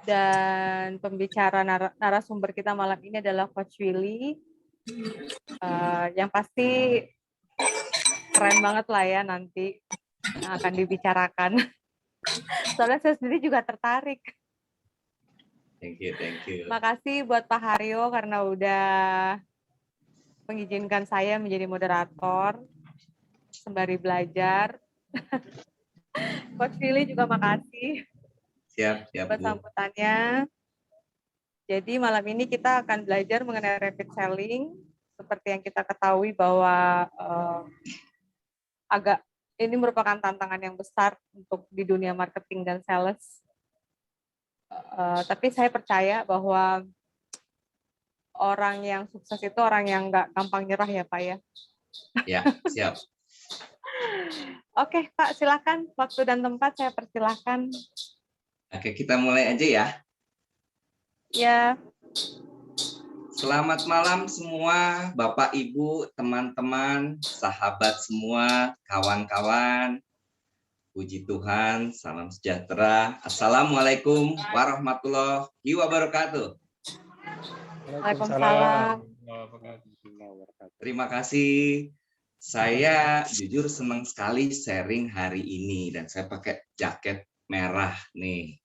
Dan pembicara narasumber kita malam ini adalah Coach Willy. Yang pasti keren banget lah ya nanti yang akan dibicarakan. Soalnya saya sendiri juga tertarik. Thank you. Makasih buat Pak Haryo karena udah mengizinkan saya menjadi moderator sembari belajar. Coach Willy juga makasih. Siap, buat Bu. sambutannya. Jadi malam ini kita akan belajar mengenai rapid selling. Seperti yang kita ketahui bahwa ini merupakan tantangan yang besar untuk di dunia marketing dan sales. Tapi saya percaya bahwa orang yang sukses itu orang yang nggak gampang nyerah ya Pak ya. Ya, siap. Oke Pak, silakan waktu dan tempat saya persilahkan. Oke, kita mulai aja ya. Ya. Selamat malam semua, Bapak, Ibu, teman-teman, sahabat semua, kawan-kawan. Puji Tuhan, salam sejahtera. Assalamualaikum warahmatullahi wabarakatuh. Waalaikumsalam. Terima kasih. Saya jujur senang sekali sharing hari ini dan saya pakai jaket merah nih.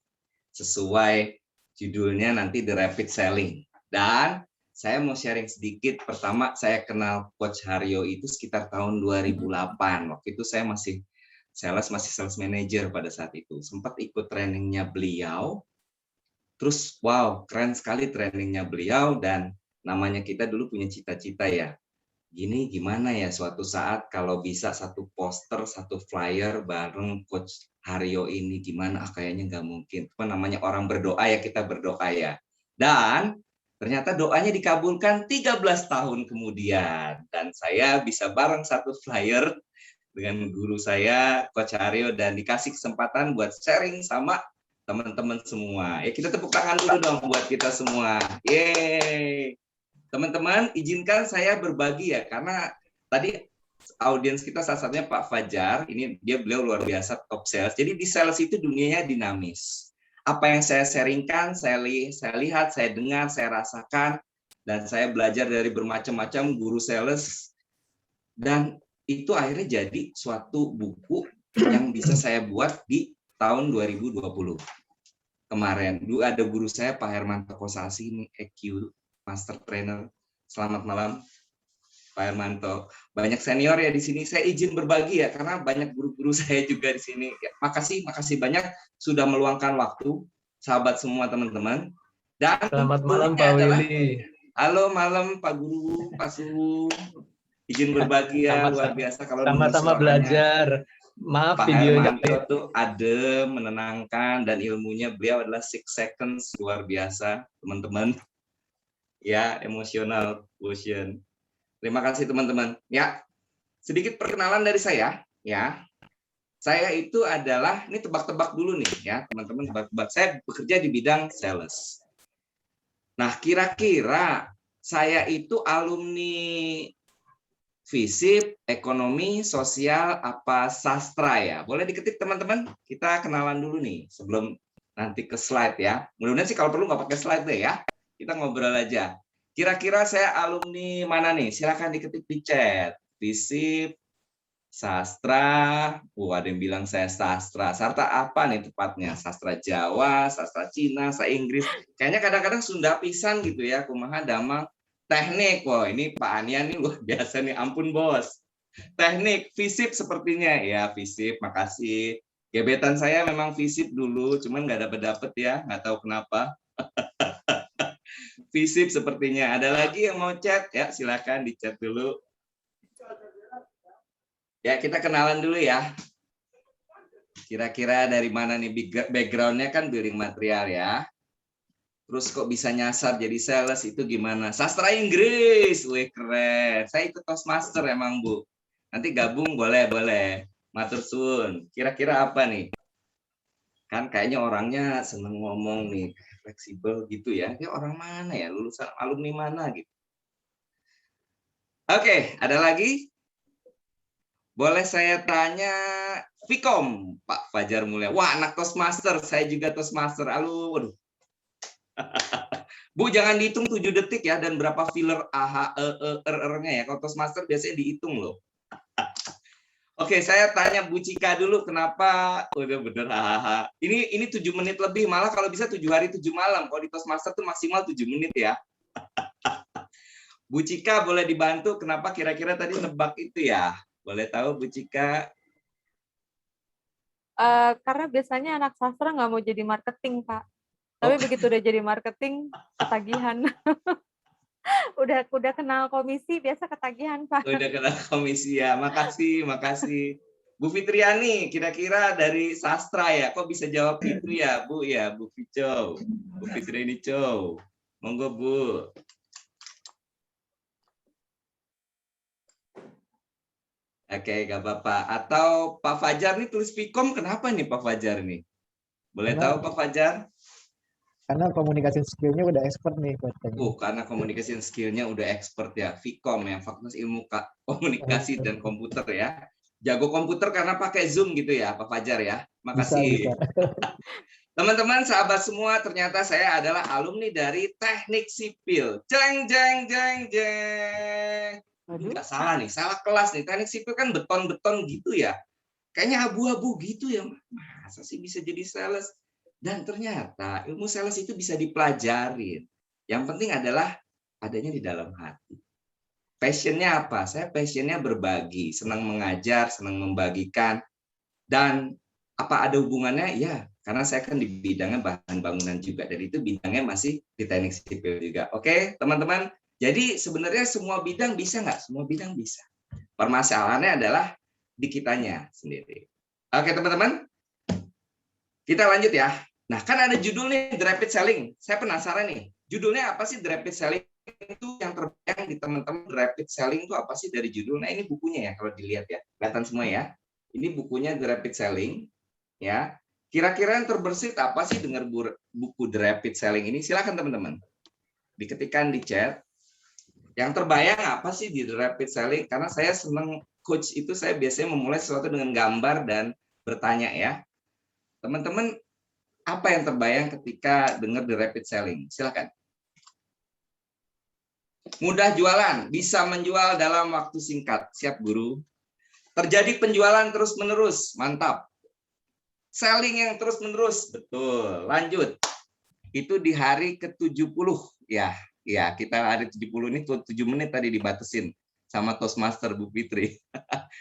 Sesuai judulnya nanti The Rapid Selling. Dan saya mau sharing sedikit. Pertama, saya kenal Coach Haryo itu sekitar tahun 2008. Waktu itu saya masih sales manager pada saat itu. Sempat ikut trainingnya beliau. Terus wow, keren sekali trainingnya beliau dan namanya kita dulu punya cita-cita ya. Gini gimana ya suatu saat kalau bisa satu poster, satu flyer bareng Coach Haryo ini gimana? Kayaknya nggak mungkin. Cuma namanya orang berdoa ya, kita berdoa ya. Dan ternyata doanya dikabulkan 13 tahun kemudian. Dan saya bisa bareng satu flyer dengan guru saya, Coach Haryo, dan dikasih kesempatan buat sharing sama teman-teman semua. Ya kita tepuk tangan dulu dong buat kita semua. Yeay. Teman-teman, izinkan saya berbagi ya, karena tadi audiens kita salah satunya Pak Fajar, beliau luar biasa top sales. Jadi di sales itu dunianya dinamis. Apa yang saya sharingkan, saya lihat, saya dengar, saya rasakan, dan saya belajar dari bermacam-macam guru sales. Dan itu akhirnya jadi suatu buku yang bisa saya buat di tahun 2020. Kemarin, dulu ada guru saya Pak Hermanto Kosasi, ini EQ Master Trainer. Selamat malam, Pak Hermanto. Banyak senior ya di sini. Saya izin berbagi ya, karena banyak guru-guru saya juga di sini. Ya, makasih banyak sudah meluangkan waktu, sahabat semua teman-teman. Dan selamat malam Pak Willy. Halo malam Pak Guru, Pak Suhu. Izin berbagi ya, luar biasa. Kalau sama-sama belajar. Maaf Pak videonya itu adem, menenangkan, dan ilmunya beliau adalah 6 seconds, luar biasa teman-teman. Ya, emosional quotient. Terima kasih teman-teman. Ya, sedikit perkenalan dari saya. Ya, saya itu adalah, ini tebak-tebak dulu nih ya teman-teman, tebak-tebak. Saya bekerja di bidang sales. Nah, kira-kira saya itu alumni FISIP, ekonomi, sosial, apa sastra ya? Boleh diketik teman-teman? Kita kenalan dulu nih sebelum nanti ke slide ya. Mudah-mudahan sih kalau perlu nggak pakai slide deh ya. Kita ngobrol aja. Kira-kira saya alumni mana nih? Silakan diketik di chat. FISIP, sastra. Ada yang bilang saya sastra. Sastra apa nih tepatnya? Sastra Jawa, sastra Cina, sastra Inggris. Kayaknya kadang-kadang Sunda pisan gitu ya. Kumaha damang. Teknik, wah ini Pak Anian nih luar biasa nih, ampun bos. Teknik, FISIP sepertinya, ya FISIP, makasih. Gebetan saya memang FISIP dulu, cuman nggak dapet ya, nggak tahu kenapa. FISIP sepertinya. Ada lagi yang mau chat? Ya silakan di chat dulu. Ya kita kenalan dulu ya. Kira-kira dari mana nih backgroundnya kan building material ya. Terus kok bisa nyasar jadi sales itu gimana? Sastra Inggris, wih keren. Saya ikut Toastmaster emang Bu. Nanti gabung boleh. Matur suwun. Kira-kira apa nih? Kan kayaknya orangnya seneng ngomong nih, fleksibel gitu ya. Dia orang mana ya? Lulusan alumni mana gitu? Oke, ada lagi? Boleh saya tanya, Vkom, Pak Fajar Mulia. Wah, anak Toastmaster. Saya juga Toastmaster. Waduh. Bu, jangan dihitung 7 detik ya, dan berapa filler AHEERR-nya ya. Kalau Toastmaster biasanya dihitung loh. Oke, saya tanya Bu Cika dulu, kenapa? Udah bener, hahaha. Ini 7 menit lebih, malah kalau bisa 7 hari 7 malam. Kalau di Toastmaster tuh maksimal 7 menit ya. Bu Cika boleh dibantu, kenapa kira-kira tadi nebak itu ya? Boleh tahu Bu Cika? Karena biasanya anak sastra nggak mau jadi marketing, Pak. Tapi begitu udah jadi marketing, ketagihan. udah kenal komisi, biasa ketagihan, Pak. Udah kena komisi ya. Makasih. Bu Fitriani, kira-kira dari sastra ya, kok bisa jawab itu ya, Bu ya, Bu Fico, Bu Fitriani Chow. Monggo Bu. Oke, gak apa-apa. Atau Pak Fajar nih tulis Vkom, kenapa nih Pak Fajar nih? Boleh tahu Pak Fajar? Karena komunikasi skillnya udah expert nih. Karena komunikasi skill-nya udah expert ya. Vkom yang Fakultas Ilmu Komunikasi dan Komputer ya. Jago komputer karena pakai Zoom gitu ya, Pak Fajar ya. Makasih. Teman-teman, sahabat semua, ternyata saya adalah alumni dari Teknik Sipil. Jeng. Nggak salah nih, salah kelas nih. Teknik Sipil kan beton-beton gitu ya. Kayaknya abu-abu gitu ya. Masa sih bisa jadi sales? Dan ternyata ilmu sales itu bisa dipelajarin. Yang penting adalah adanya di dalam hati. Passionnya apa? Saya passionnya berbagi, senang mengajar, senang membagikan. Dan apa ada hubungannya? Ya, karena saya kan di bidangnya bahan bangunan juga. Dan itu bidangnya masih di teknik sipil juga. Oke, teman-teman. Jadi sebenarnya semua bidang bisa nggak? Semua bidang bisa. Permasalahannya adalah di kitanya sendiri. Oke, teman-teman. Kita lanjut ya. Nah, kan ada judulnya The Rapid Selling. Saya penasaran nih. Judulnya apa sih The Rapid Selling? Itu yang terbayang di teman-teman. The Rapid Selling itu apa sih dari judul? Nah, ini bukunya ya kalau dilihat ya. Kelihatan semua ya. Ini bukunya The Rapid Selling. Ya. Kira-kira yang terbersit apa sih dengar buku The Rapid Selling ini? Silakan teman-teman. Diketikkan di chat. Yang terbayang apa sih di The Rapid Selling? Karena saya senang coach itu, saya biasanya memulai sesuatu dengan gambar dan bertanya ya. Teman-teman, apa yang terbayang ketika dengar The Rapid Selling? Silakan. Mudah jualan, bisa menjual dalam waktu singkat. Siap, Guru. Terjadi penjualan terus-menerus. Mantap. Selling yang terus-menerus. Betul. Lanjut. Itu di hari ke-70. Ya, kita hari 70 ini 7 menit tadi dibatasin sama Toastmaster Bu Fitri.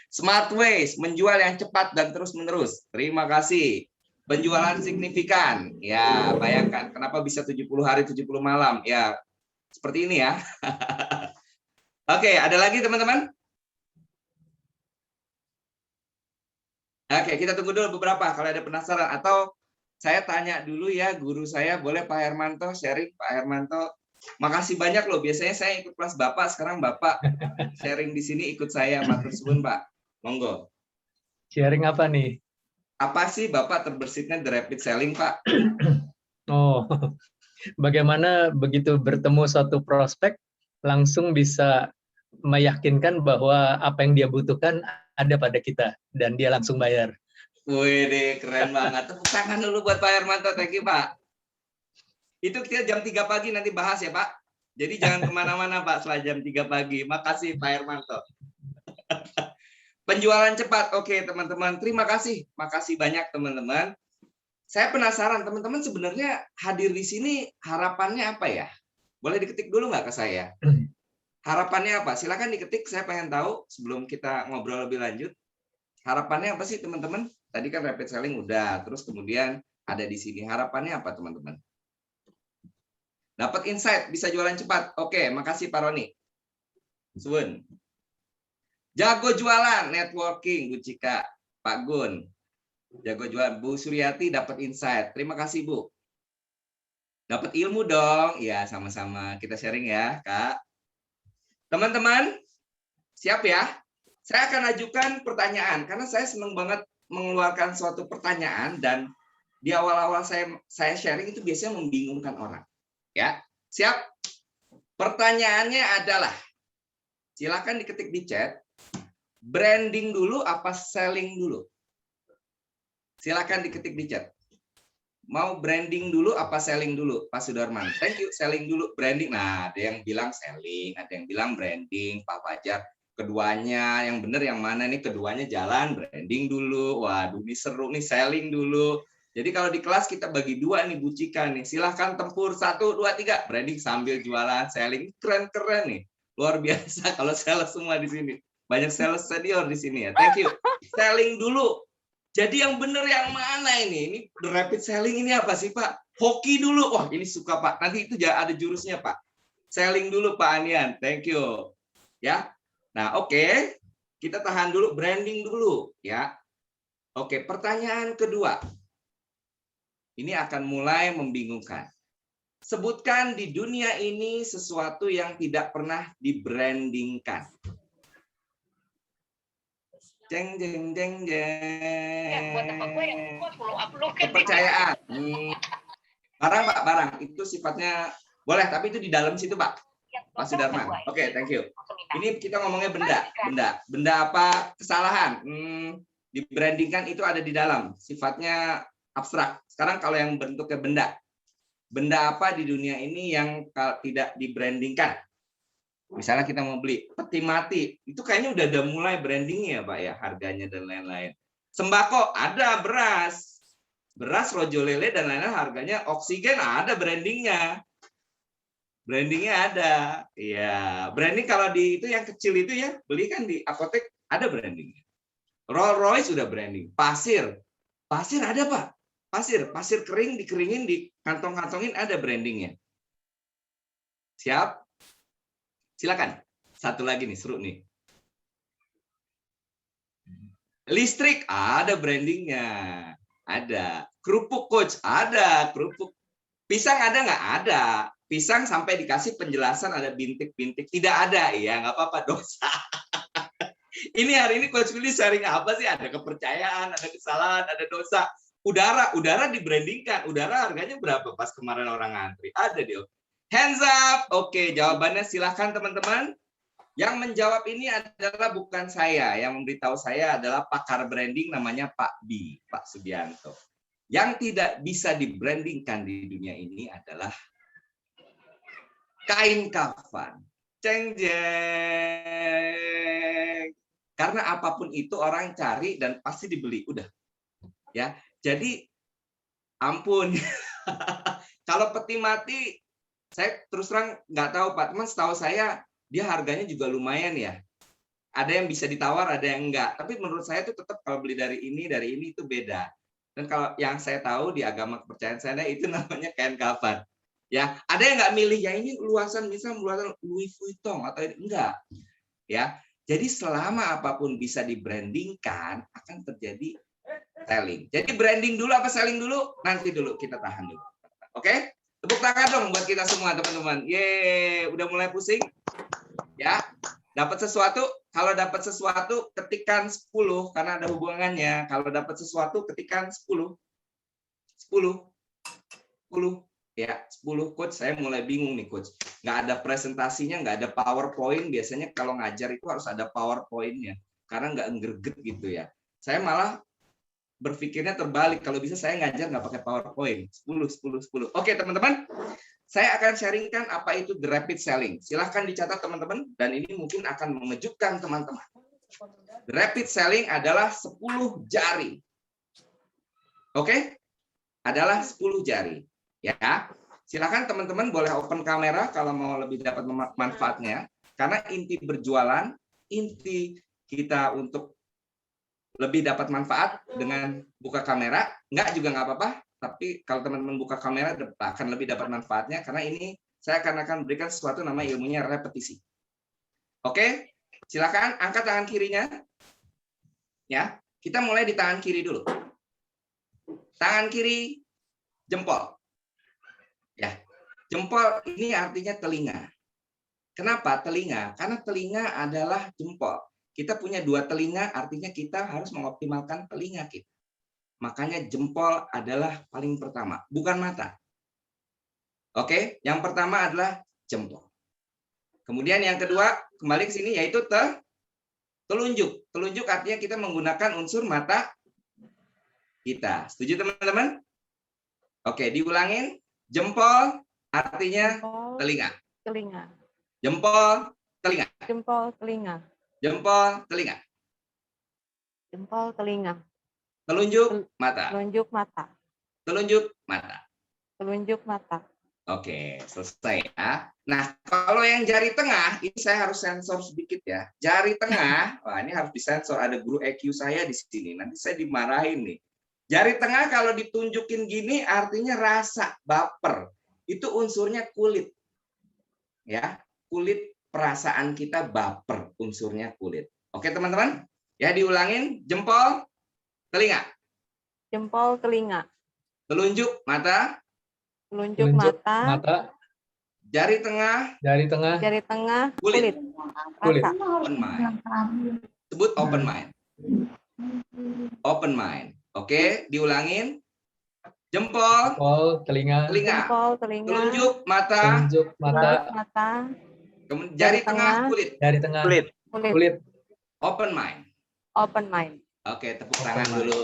Smart ways, menjual yang cepat dan terus-menerus. Terima kasih. Penjualan signifikan. Ya, bayangkan kenapa bisa 70 hari 70 malam. Ya, seperti ini ya. Oke, ada lagi teman-teman? Oke, kita tunggu dulu beberapa kalau ada penasaran. Atau saya tanya dulu ya, guru saya, boleh Pak Hermanto sharing? Pak Hermanto, makasih banyak loh. Biasanya saya ikut kelas Bapak, sekarang Bapak sharing di sini ikut saya. Matur suwun, Pak. Monggo. Sharing apa nih? Apa sih Bapak terbersitnya The Rapid Selling, Pak? Oh, bagaimana begitu bertemu suatu prospek, langsung bisa meyakinkan bahwa apa yang dia butuhkan ada pada kita, dan dia langsung bayar. Wih, keren banget. Tepuk tangan dulu buat Pak Hermanto. Thank you, Pak. Itu kita jam 3 pagi nanti bahas ya, Pak. Jadi jangan kemana-mana, Pak, setelah jam 3 pagi. Makasih, Pak Hermanto. Penjualan cepat. Oke, teman-teman. Terima kasih. Makasih banyak, teman-teman. Saya penasaran, teman-teman sebenarnya hadir di sini harapannya apa ya? Boleh diketik dulu nggak ke saya? Harapannya apa? Silakan diketik, saya pengen tahu sebelum kita ngobrol lebih lanjut. Harapannya apa sih, teman-teman? Tadi kan rapid selling udah, terus kemudian ada di sini. Harapannya apa, teman-teman? Dapat insight, bisa jualan cepat. Oke, makasih Pak Roni. Suwun. Jago jualan, networking, Bu Cika, Pak Gun. Jago jualan, Bu Suryati dapat insight. Terima kasih, Bu. Dapat ilmu dong. Ya, sama-sama. Kita sharing ya, Kak. Teman-teman, siap ya? Saya akan ajukan pertanyaan, karena saya senang banget mengeluarkan suatu pertanyaan, dan di awal-awal saya sharing itu biasanya membingungkan orang. Ya, siap? Pertanyaannya adalah, silakan diketik di chat, Branding dulu apa selling dulu? Silakan diketik di chat. Mau branding dulu apa selling dulu, Pak Sudarman? Thank you, selling dulu, branding. Nah, ada yang bilang selling, ada yang bilang branding, Pak Fajar. Keduanya, yang benar yang mana nih? Keduanya jalan, branding dulu. Waduh, ini seru nih, selling dulu. Jadi kalau di kelas kita bagi dua nih, Bu Cika nih. Silahkan tempur 1, 2, 3. Branding sambil jualan, selling. Keren-keren nih. Luar biasa kalau sales semua di sini. Banyak sales senior di sini ya. Thank you. Selling dulu. Jadi yang benar yang mana ini? Ini the rapid selling ini apa sih, Pak? Hoki dulu. Wah, ini suka, Pak. Nanti itu ada jurusnya, Pak. Selling dulu, Pak Anian. Thank you. Ya. Nah, oke. Kita tahan dulu, branding dulu, ya. Oke, pertanyaan kedua. Ini akan mulai membingungkan. Sebutkan di dunia ini sesuatu yang tidak pernah dibrandingkan. Jeng jeng jeng jeng. Kepercayaan. Barang, Pak, barang. Itu sifatnya boleh, tapi itu di dalam situ, Pak. Pak Sudarman. Oke, thank you. Ini kita ngomongnya benda. Benda apa? Kesalahan. Dibrandingkan itu ada di dalam. Sifatnya abstrak. Sekarang kalau yang bentuknya benda. Benda apa di dunia ini yang tidak dibrandingkan? Misalnya kita mau beli peti mati, itu kayaknya udah mulai brandingnya, Pak ya, harganya dan lain-lain. Sembako ada, beras rojo lele dan lain-lain harganya, oksigen ada brandingnya, ada, ya. Branding kalau di itu yang kecil itu ya, beli kan di apotek ada brandingnya. Rolls Royce sudah branding, pasir ada, Pak, pasir kering dikeringin di kantong-kantongin ada brandingnya. Siap? Silakan. Satu lagi nih, seru nih. Listrik ada brandingnya. Ada. Kerupuk, Coach, ada. Kerupuk. Pisang ada nggak? Ada. Pisang sampai dikasih penjelasan ada bintik-bintik. Tidak ada. Ya, nggak apa-apa, dosa. Ini hari ini Coach Willy sharing apa sih? Ada kepercayaan, ada kesalahan, ada dosa. Udara dibrandingkan. Udara harganya berapa pas kemarin orang ngantri? Ada dia. Hands up. Oke, jawabannya silahkan teman-teman. Yang menjawab ini adalah bukan saya. Yang memberitahu saya adalah pakar branding namanya Pak B, Pak Subianto. Yang tidak bisa dibrandingkan di dunia ini adalah kain kafan. Ceng jeng. Karena apapun itu orang cari dan pasti dibeli. Udah. Ya. Jadi ampun. Kalau peti mati saya terus terang nggak tahu, Pak. Teman, setahu saya dia harganya juga lumayan ya. Ada yang bisa ditawar, ada yang enggak. Tapi menurut saya itu tetap kalau beli dari ini itu beda. Dan kalau yang saya tahu di agama kepercayaan saya itu namanya kain kafan. Ya, ada yang nggak milih ya ini luasan misal luasan Louis Vuitton atau enggak. Ya. Jadi selama apapun bisa dibrandingkan akan terjadi selling. Jadi branding dulu apa selling dulu? Nanti dulu kita tahan dulu. Oke? Tepuk tangan dong buat kita semua, teman-teman. Yeay, udah mulai pusing? Ya, dapat sesuatu. Kalau dapat sesuatu, ketikkan 10, karena ada hubungannya. Kalau dapat sesuatu, ketikkan 10. 10. Ya, 10, Coach. Saya mulai bingung nih, Coach. Nggak ada presentasinya, nggak ada PowerPoint. Biasanya kalau ngajar itu harus ada PowerPoint-nya. Karena nggak greget gitu ya. Saya malah berpikirnya terbalik. Kalau bisa saya ngajar nggak pakai PowerPoint. 10. Oke, teman-teman. Saya akan sharingkan apa itu the rapid selling. Silahkan dicatat, teman-teman. Dan ini mungkin akan mengejutkan teman-teman. The rapid selling adalah 10 jari. Oke? Adalah 10 jari. Ya. Silahkan teman-teman boleh open kamera kalau mau lebih dapat manfaatnya. Karena inti berjualan, inti kita untuk lebih dapat manfaat dengan buka kamera, enggak juga nggak apa-apa, tapi kalau teman-teman buka kamera akan lebih dapat manfaatnya karena ini saya akan berikan sesuatu nama ilmunya repetisi. Oke, silakan angkat tangan kirinya. Ya, kita mulai di tangan kiri dulu. Tangan kiri jempol. Ya, jempol ini artinya telinga. Kenapa telinga? Karena telinga adalah jempol. Kita punya 2 telinga, artinya kita harus mengoptimalkan telinga kita. Makanya jempol adalah paling pertama, bukan mata. Oke, yang pertama adalah jempol. Kemudian yang kedua, kembali ke sini, yaitu Telunjuk. Telunjuk artinya kita menggunakan unsur mata kita. Setuju teman-teman? Oke, diulangin. Jempol artinya Jempol, telinga. telinga. Jempol, telinga. Jempol, telinga. Jempol, telinga. Jempol, telinga. Telunjuk, mata. Telunjuk mata. Telunjuk, mata. Telunjuk mata. Oke, selesai ya. Nah, kalau yang jari tengah, ini saya harus sensor sedikit ya. Jari tengah, wah ini harus disensor. Ada guru EQ saya di sini. Nanti saya dimarahin nih. Jari tengah kalau ditunjukin gini artinya rasa, baper. Itu unsurnya kulit. Ya, kulit perasaan kita baper, unsurnya kulit. Oke, teman-teman? Ya, diulangin. Jempol, telinga. Jempol, telinga. Telunjuk, mata. Telunjuk Telunjuk mata. mata, Jari tengah, jari tengah, Jari tengah, kulit. kulit. kulit. Rasa. Open mind. Sebut open mind. Open mind. Oke, diulangin. Jempol, Jempol, telinga, telinga. Jempol, telinga. Telunjuk, mata. telunjuk Telunjuk mata, mata. Kemudian Jari jari tengah, tengah. kulit. jari tengah, Kulit. Kulit. kulit. Open mind. Open mind. Oke, tepuk Open tangan mind. dulu.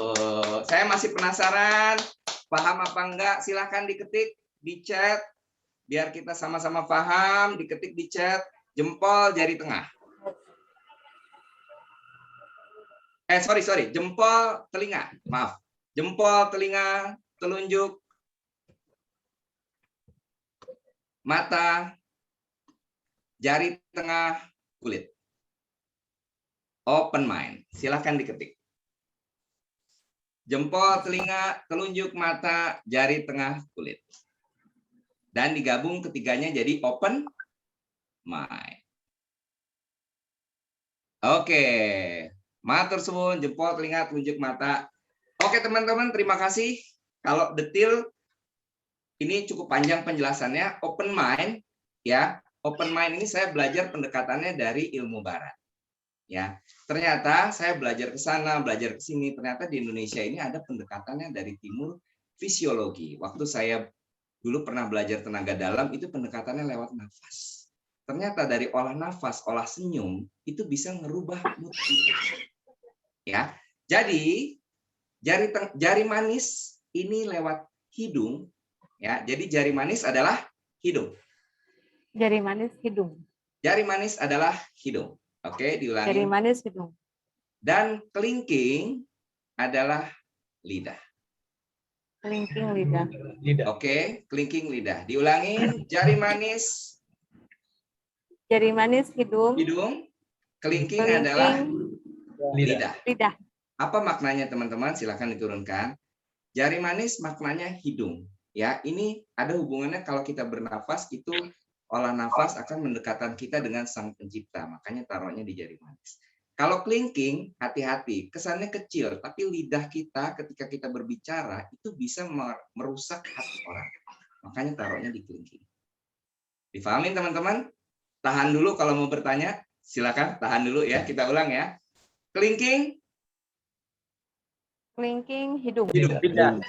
Saya masih penasaran, paham apa enggak? Silahkan diketik di chat, biar kita sama-sama paham. Diketik di chat, jempol, jari tengah. Sorry, jempol, telinga. Maaf, jempol, telinga, telunjuk, mata, jari tengah, kulit. Open mind. Silahkan diketik. Jempol, telinga, telunjuk, mata, jari tengah, kulit. Dan digabung ketiganya jadi open mind. Oke. Matur suwun, jempol, telinga, telunjuk, mata. Oke teman-teman, terima kasih. Kalau detail, ini cukup panjang penjelasannya. Open mind, ya. Open mind ini saya belajar pendekatannya dari ilmu barat. Ya, ternyata saya belajar ke sana, belajar ke sini. Ternyata di Indonesia ini ada pendekatannya dari timur fisiologi. Waktu saya dulu pernah belajar tenaga dalam, itu pendekatannya lewat nafas. Ternyata dari olah nafas, olah senyum, itu bisa ngerubah mood kita. Ya, jadi jari manis ini lewat hidung. Ya, jadi jari manis adalah hidung. Jari manis, hidung. Jari manis adalah hidung. Oke, diulangi. Jari manis, hidung. Dan kelingking adalah lidah. Kelingking lidah. Lidah. Oke, kelingking lidah. Diulangi, jari manis, Jari manis, hidung. hidung, kelingking Kelingking adalah Lidah. lidah. lidah. Apa maknanya teman-teman? Silahkan diturunkan. Jari manis maknanya hidung. Ya, ini ada hubungannya kalau kita bernafas itu olah nafas akan mendekatkan kita dengan Sang Pencipta. Makanya taruhnya di jari manis. Kalau kelingking, hati-hati. Kesannya kecil, tapi lidah kita ketika kita berbicara itu bisa merusak hati orang. Makanya taruhnya di kelingking. Difahamin teman-teman? Tahan dulu kalau mau bertanya. Silakan tahan dulu ya. Kita ulang ya. Kelingking. Kelingking hidung. Hidung. Lidah.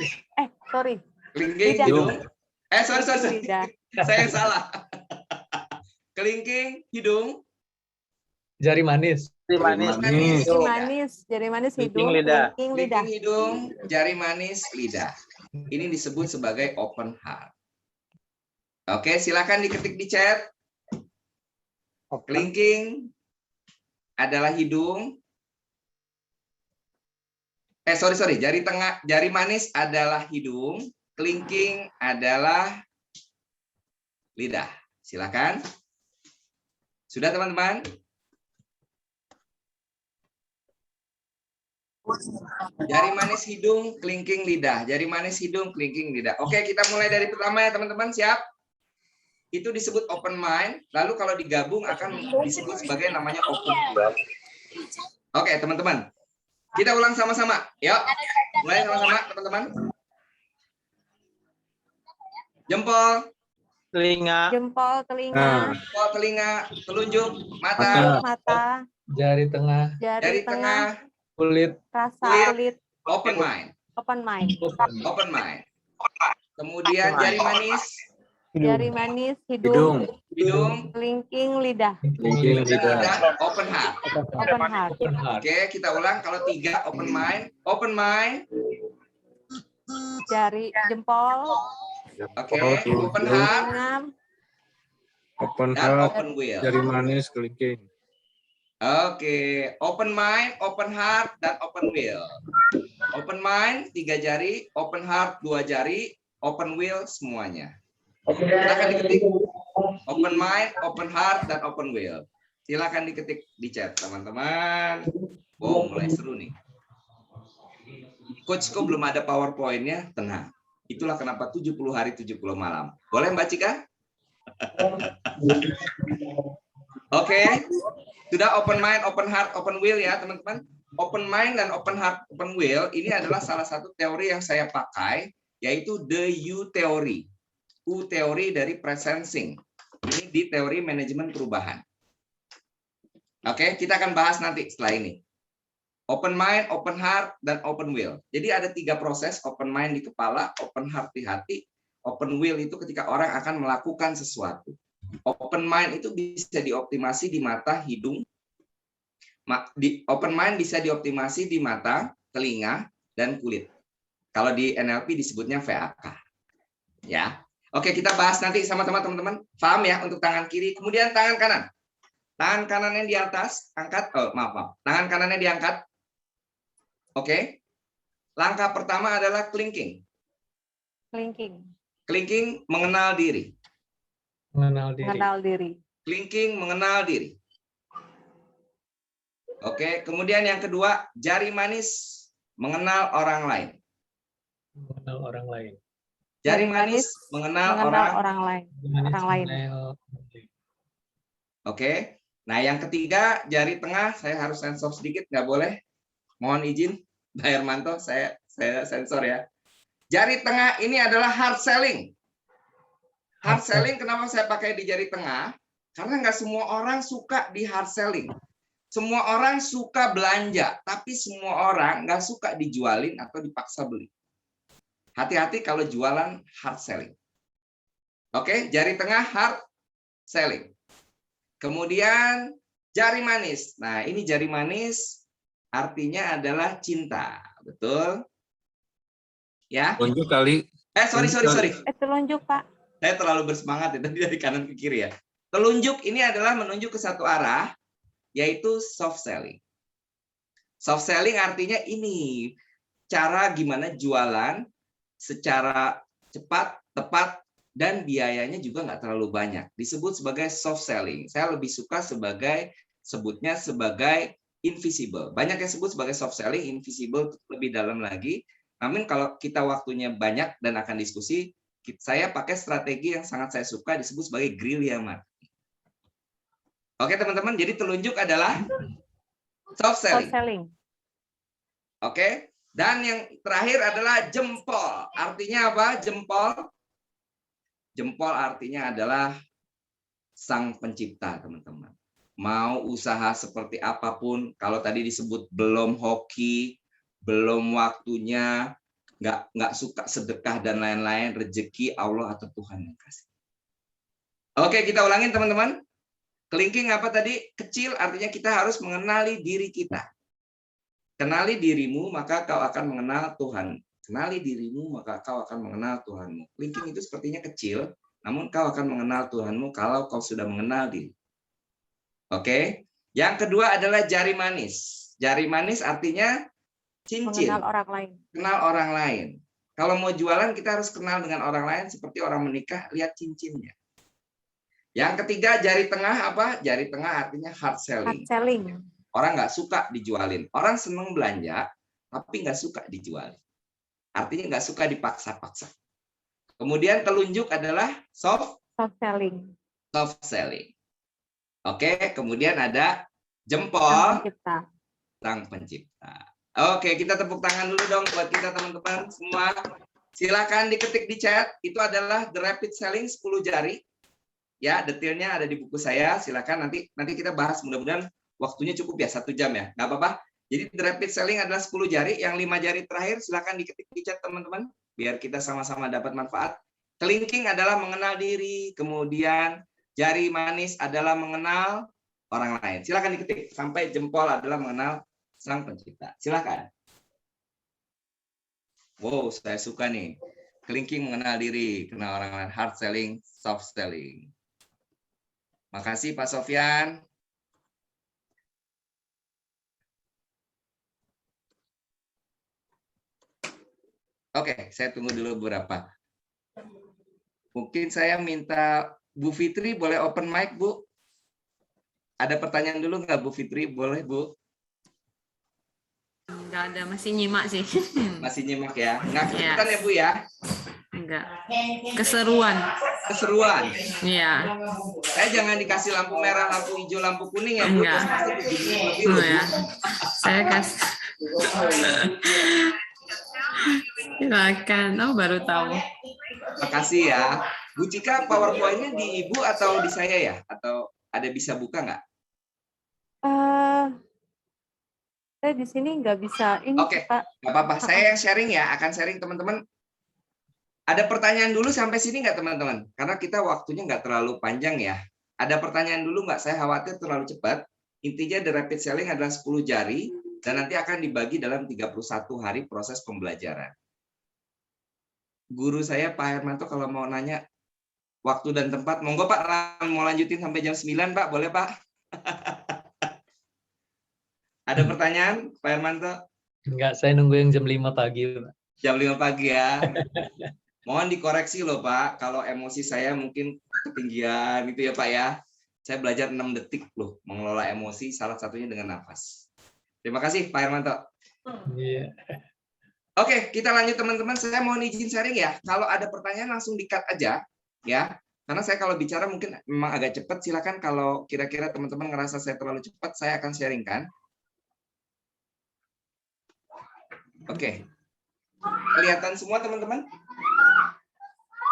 Sorry. Kelingking Lidah. hidung. Sorry. Lidah. Saya yang salah. Kelingking hidung. Jari manis. Manis. Manis. Jari manis, jari manis hidung. lidah. Kelingking lidah. Kelingking hidung, jari manis, lidah. Ini disebut sebagai open heart. Oke, silakan diketik di chat. Kelingking adalah hidung. Sorry. Jari manis adalah hidung. Kelingking adalah lidah. Silakan. Sudah teman-teman? Jari manis hidung, kelingking lidah. Jari manis hidung, kelingking lidah. Oke, kita mulai dari pertama ya teman-teman. Siap? Itu disebut open mind. Lalu kalau digabung akan disebut sebagai namanya open heart. Oke, teman-teman. Kita ulang sama-sama. Yuk. Mulai sama-sama, teman-teman. Jempol. Telinga. Jempol, telinga. Jempol, telinga, telunjuk, mata, Telunjuk mata. Jari tengah, jari tengah, kulit, Rasa kulit. open mind. Open mind. Open mind. Kemudian jari manis, Jari manis, hidung. hidung, Kelingking lidah. Kelingking lidah. dan open heart. Open heart. Open heart. Oke, kita ulang. Kalau 3, open mind, Jari jempol. oke, open heart, Tangan. Open dan heart, open will. jari manis, kelingking. Oke, open mind, open heart, dan open will. Open mind 3 jari, open heart 2 jari, open will semuanya. Silakan diketik. Open mind, open heart, dan open will. Silakan diketik di chat, teman-teman. Wow, mulai seru nih. Coach kok belum ada PowerPoint-nya? Tenang. Itulah kenapa 70 hari 70 malam. Boleh Mbak Cika? Oke. Sudah open mind, open heart, open will ya, teman-teman. Open mind dan open heart, open will ini adalah salah satu teori yang saya pakai, yaitu the U theory. U teori dari presensing. Ini di teori manajemen perubahan. Oke, kita akan bahas nanti setelah ini. Open mind, open heart, dan open will. Jadi ada 3 proses, open mind di kepala, open heart di hati, open will itu ketika orang akan melakukan sesuatu. Open mind itu bisa dioptimasi di mata, hidung. Open mind bisa dioptimasi di mata, telinga, dan kulit. Kalau di NLP disebutnya VAK. Ya. Oke, kita bahas nanti sama-sama teman-teman. Paham ya untuk tangan kiri, kemudian tangan kanan. Tangan kanannya di atas, angkat. Oh, maaf. Tangan kanannya diangkat. Oke. Langkah pertama adalah kelingking. Kelingking. Kelingking mengenal diri. Mengenal diri. Mengenal diri. Kelingking mengenal diri. Oke, kemudian yang kedua, jari manis mengenal orang lain. Mengenal orang lain. Jari manis mengenal orang lain. Orang lain. Oke. Nah, yang ketiga, jari tengah saya harus sensor sedikit, nggak boleh. Mohon izin, Mbak Hermanto, saya sensor ya. Jari tengah ini adalah hard selling. Hard selling kenapa saya pakai di jari tengah? Karena nggak semua orang suka di hard selling. Semua orang suka belanja, tapi semua orang nggak suka dijualin atau dipaksa beli. Hati-hati kalau jualan hard selling. Oke, jari tengah hard selling. Kemudian jari manis. Nah, ini jari manis artinya adalah cinta. Betul? Ya. Tunjuk kali. Sorry. Telunjuk, Pak. Saya terlalu bersemangat ya, tadi dari kanan ke kiri ya. Telunjuk ini adalah menunjuk ke satu arah, yaitu soft selling. Soft selling artinya ini, cara gimana jualan secara cepat, tepat, dan biayanya juga nggak terlalu banyak. Disebut sebagai soft selling. Saya lebih suka sebutnya sebagai invisible. Banyak yang sebut sebagai soft selling, invisible lebih dalam lagi. Namun kalau kita waktunya banyak dan akan diskusi, saya pakai strategi yang sangat saya suka disebut sebagai guerrilla marketing. Oke teman-teman, jadi telunjuk adalah soft selling. Soft selling. Oke, dan yang terakhir adalah jempol. Artinya apa? Jempol. Jempol artinya adalah sang pencipta, teman-teman. Mau usaha seperti apapun, kalau tadi disebut belum hoki, belum waktunya, nggak suka sedekah dan lain-lain, rezeki Allah atau Tuhan yang kasih. Oke, kita ulangin teman-teman. Kelingking apa tadi? Kecil artinya kita harus mengenali diri kita. Kenali dirimu, maka kau akan mengenal Tuhan. Kenali dirimu, maka kau akan mengenal Tuhanmu. Kelingking itu sepertinya kecil, namun kau akan mengenal Tuhanmu kalau kau sudah mengenal diri. Oke. Yang kedua adalah jari manis. Jari manis artinya cincin. Mengenal orang lain. Kenal orang lain. Kalau mau jualan, kita harus kenal dengan orang lain seperti orang menikah, lihat cincinnya. Yang ketiga, jari tengah apa? Jari tengah artinya hard selling. Hard selling. Orang nggak suka dijualin. Orang seneng belanja, tapi nggak suka dijualin. Artinya nggak suka dipaksa-paksa. Kemudian telunjuk adalah soft selling. Soft selling. Oke, kemudian ada jempol. Sang pencipta. Sang pencipta. Oke, kita tepuk tangan dulu dong buat kita teman-teman semua. Silakan diketik di chat. Itu adalah the rapid selling 10 jari. Ya, detailnya ada di buku saya. Silakan nanti kita bahas. Mudah-mudahan waktunya cukup ya, 1 jam ya. Nggak apa-apa. Jadi the rapid selling adalah 10 jari. Yang 5 jari terakhir silakan diketik di chat teman-teman. Biar kita sama-sama dapat manfaat. Kelingking adalah mengenal diri. Kemudian Jari manis adalah mengenal orang lain. Silakan diketik. Sampai jempol adalah mengenal Sang Pencipta. Silakan. Wow, saya suka nih. Kelingking mengenal diri, kenal orang lain, hard selling, soft selling. Makasih Pak Sofyan. Oke, saya tunggu dulu beberapa. Mungkin saya minta Bu Fitri boleh open mic, Bu. Ada pertanyaan dulu nggak Bu Fitri? Boleh, Bu? Enggak ada, masih nyimak sih. Masih nyimak ya? Nggak Iya. kesulitan ya, Bu ya? Enggak. Keseruan. Keseruan. Iya. Saya jangan dikasih lampu merah, lampu hijau, lampu kuning ya, Bu. Enggak. Terus pasti begini lebih loh, Bu. Ya. Saya kasih. Silakan. Oh, baru tahu. Makasih ya. Bu Cika, PowerPoint-nya di Ibu atau di saya ya? Atau ada bisa buka nggak? Saya di sini nggak bisa ini, Oke. Pak. Nggak apa-apa. Saya yang sharing ya. Akan sharing teman-teman. Ada pertanyaan dulu sampai sini nggak teman-teman? Karena kita waktunya nggak terlalu panjang ya. Ada pertanyaan dulu nggak? Saya khawatir terlalu cepat. Intinya the rapid selling adalah 10 jari dan nanti akan dibagi dalam 31 hari proses pembelajaran. Guru saya Pak Hermanto kalau mau nanya waktu dan tempat, monggo Pak, mau lanjutin sampai jam 9 Pak, boleh Pak? Ada pertanyaan Pak Hermanto? Enggak, saya nunggu yang jam 5 pagi, Pak. Jam 5 pagi ya. Mohon dikoreksi loh Pak, kalau emosi saya mungkin ketinggian gitu ya Pak ya. Saya belajar 6 detik loh mengelola emosi, salah satunya dengan nafas. Terima kasih Pak Hermanto. Iya. Oke, kita lanjut teman-teman. Saya mohon izin sharing ya. Kalau ada pertanyaan langsung di-cut aja ya. Karena saya kalau bicara mungkin memang agak cepat. Silakan kalau kira-kira teman-teman ngerasa saya terlalu cepat, saya akan sharingkan. Oke. Kelihatan semua teman-teman?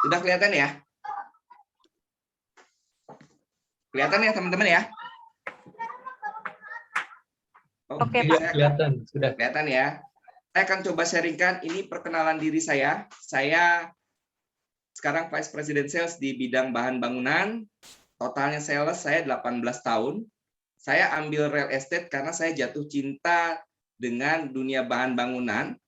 Sudah kelihatan ya? Kelihatan ya teman-teman ya? Oke, Pak. Kelihatan, sudah. Kelihatan ya? Saya akan coba sharingkan, ini perkenalan diri saya. Saya sekarang Vice President Sales di bidang bahan bangunan. Totalnya sales saya 18 tahun. Saya ambil real estate karena saya jatuh cinta dengan dunia bahan bangunan.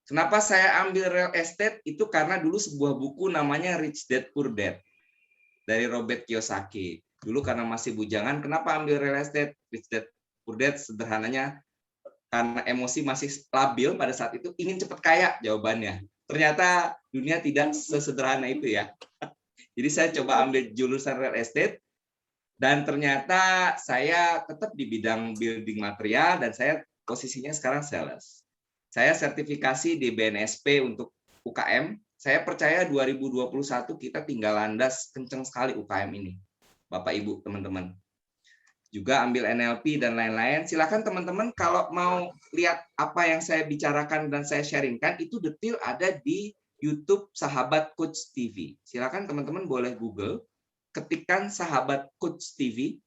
Kenapa saya ambil real estate? Itu karena dulu sebuah buku namanya Rich Dad Poor Dad dari Robert Kiyosaki. Dulu karena masih bujangan, kenapa ambil real estate? Rich Dad Poor Dad sederhananya karena emosi masih labil pada saat itu, ingin cepat kaya jawabannya. Ternyata dunia tidak sesederhana itu ya. Jadi saya coba ambil jurusan real estate, dan ternyata saya tetap di bidang building material, dan saya posisinya sekarang sales. Saya sertifikasi di BNSP untuk UKM. Saya percaya 2021 kita tinggal landas kenceng sekali UKM ini. Bapak, Ibu, teman-teman. Juga ambil NLP dan lain-lain. Silakan teman-teman kalau mau lihat apa yang saya bicarakan dan saya sharingkan, itu detail ada di YouTube Sahabat Coach TV. Silakan teman-teman boleh Google, ketikkan Sahabat Coach TV.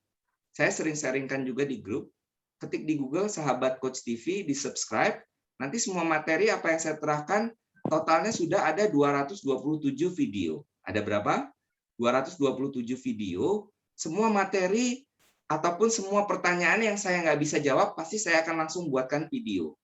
Saya sering sharingkan juga di grup. Ketik di Google Sahabat Coach TV, di-subscribe. Nanti semua materi apa yang saya terahkan, totalnya sudah ada 227 video. Ada berapa? 227 video. Semua materi ataupun semua pertanyaan yang saya nggak bisa jawab, pasti saya akan langsung buatkan video.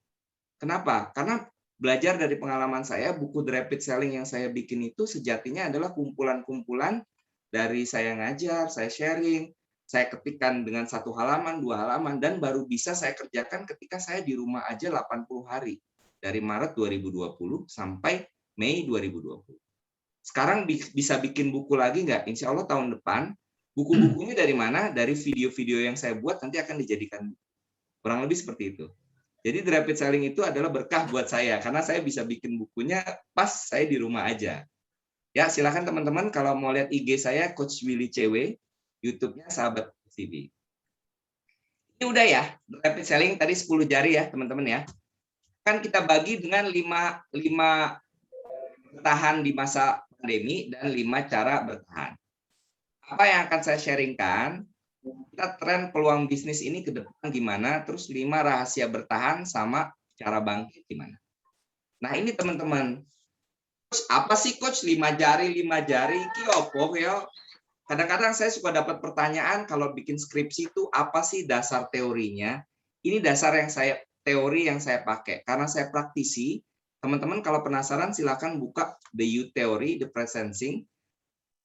Kenapa? Karena belajar dari pengalaman saya, buku The Rapid Selling yang saya bikin itu sejatinya adalah kumpulan-kumpulan dari saya ngajar, saya sharing, saya ketikkan dengan 1 halaman, 2 halaman, dan baru bisa saya kerjakan ketika saya di rumah aja 80 hari. Dari Maret 2020 sampai Mei 2020. Sekarang bisa bikin buku lagi nggak? Insya Allah tahun depan. Buku-bukunya dari mana? Dari video-video yang saya buat nanti akan dijadikan buku. Kurang lebih seperti itu. Jadi The Rapid Selling itu adalah berkah buat saya karena saya bisa bikin bukunya pas saya di rumah aja. Ya, silakan teman-teman kalau mau lihat IG saya Coach Willy CW, YouTube-nya Sahabat TV. Ini udah ya, The Rapid Selling tadi 10 jari ya, teman-teman ya. Kan kita bagi dengan 5 bertahan di masa pandemi dan 5 cara bertahan. Apa yang akan saya sharingkan, kita tren peluang bisnis ini ke depan gimana, terus 5 rahasia bertahan sama cara bangkit gimana. Nah ini teman-teman, apa sih Coach 5 jari, 5 jari, ki opo ya? Kadang-kadang saya suka dapat pertanyaan kalau bikin skripsi itu apa sih dasar teorinya? Ini dasar teori yang saya pakai. Karena saya praktisi, teman-teman kalau penasaran silakan buka the U theory, the presencing.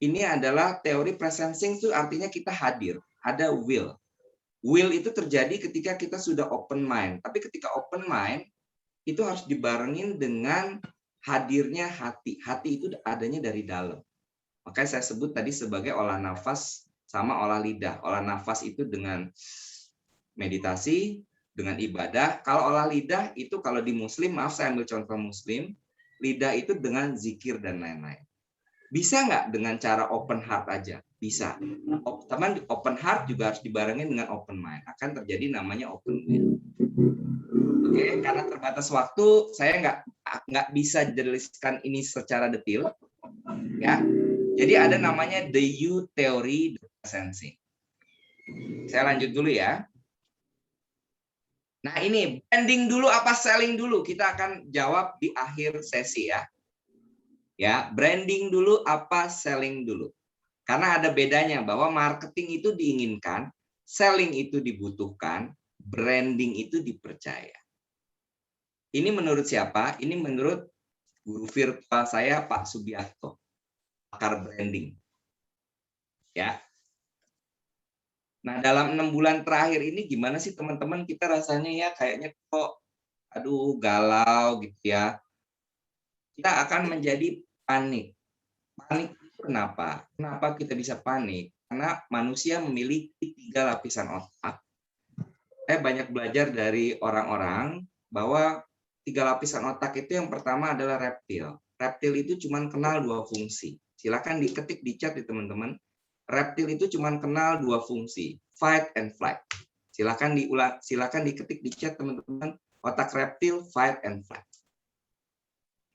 Ini adalah teori presencing itu artinya kita hadir, ada will. Will itu terjadi ketika kita sudah open mind. Tapi ketika open mind, itu harus dibarengin dengan hadirnya hati. Hati itu adanya dari dalam. Makanya saya sebut tadi sebagai olah nafas sama olah lidah. Olah nafas itu dengan meditasi, dengan ibadah. Kalau olah lidah itu kalau di Muslim, maaf saya ambil contoh Muslim, lidah itu dengan zikir dan lain-lain. Bisa nggak dengan cara open heart aja? Bisa. Teman, open heart juga harus dibarengin dengan open mind. Akan terjadi namanya open will. Oke, karena terbatas waktu, saya nggak bisa jelaskan ini secara detail. Ya, jadi ada namanya the U theory, the presencing. Saya lanjut dulu ya. Nah ini branding dulu apa selling dulu? Kita akan jawab di akhir sesi ya. Ya, branding dulu apa selling dulu? Karena ada bedanya bahwa marketing itu diinginkan, selling itu dibutuhkan, branding itu dipercaya. Ini menurut siapa? Ini menurut guru virtual saya Pak Subiakto, pakar branding. Ya. Nah, dalam 6 bulan terakhir ini gimana sih teman-teman, kita rasanya ya kayaknya kok aduh galau gitu ya. Kita akan menjadi panik. Panik itu kenapa? Kenapa kita bisa panik? Karena manusia memiliki 3 lapisan otak. Saya banyak belajar dari orang-orang bahwa 3 lapisan otak itu yang pertama adalah reptil. Reptil itu cuma kenal 2 fungsi. Silakan diketik di chat ya teman-teman. Reptil itu cuma kenal 2 fungsi, fight and flight. Silakan diulang, silakan diketik di chat teman-teman. Otak reptil, fight and flight.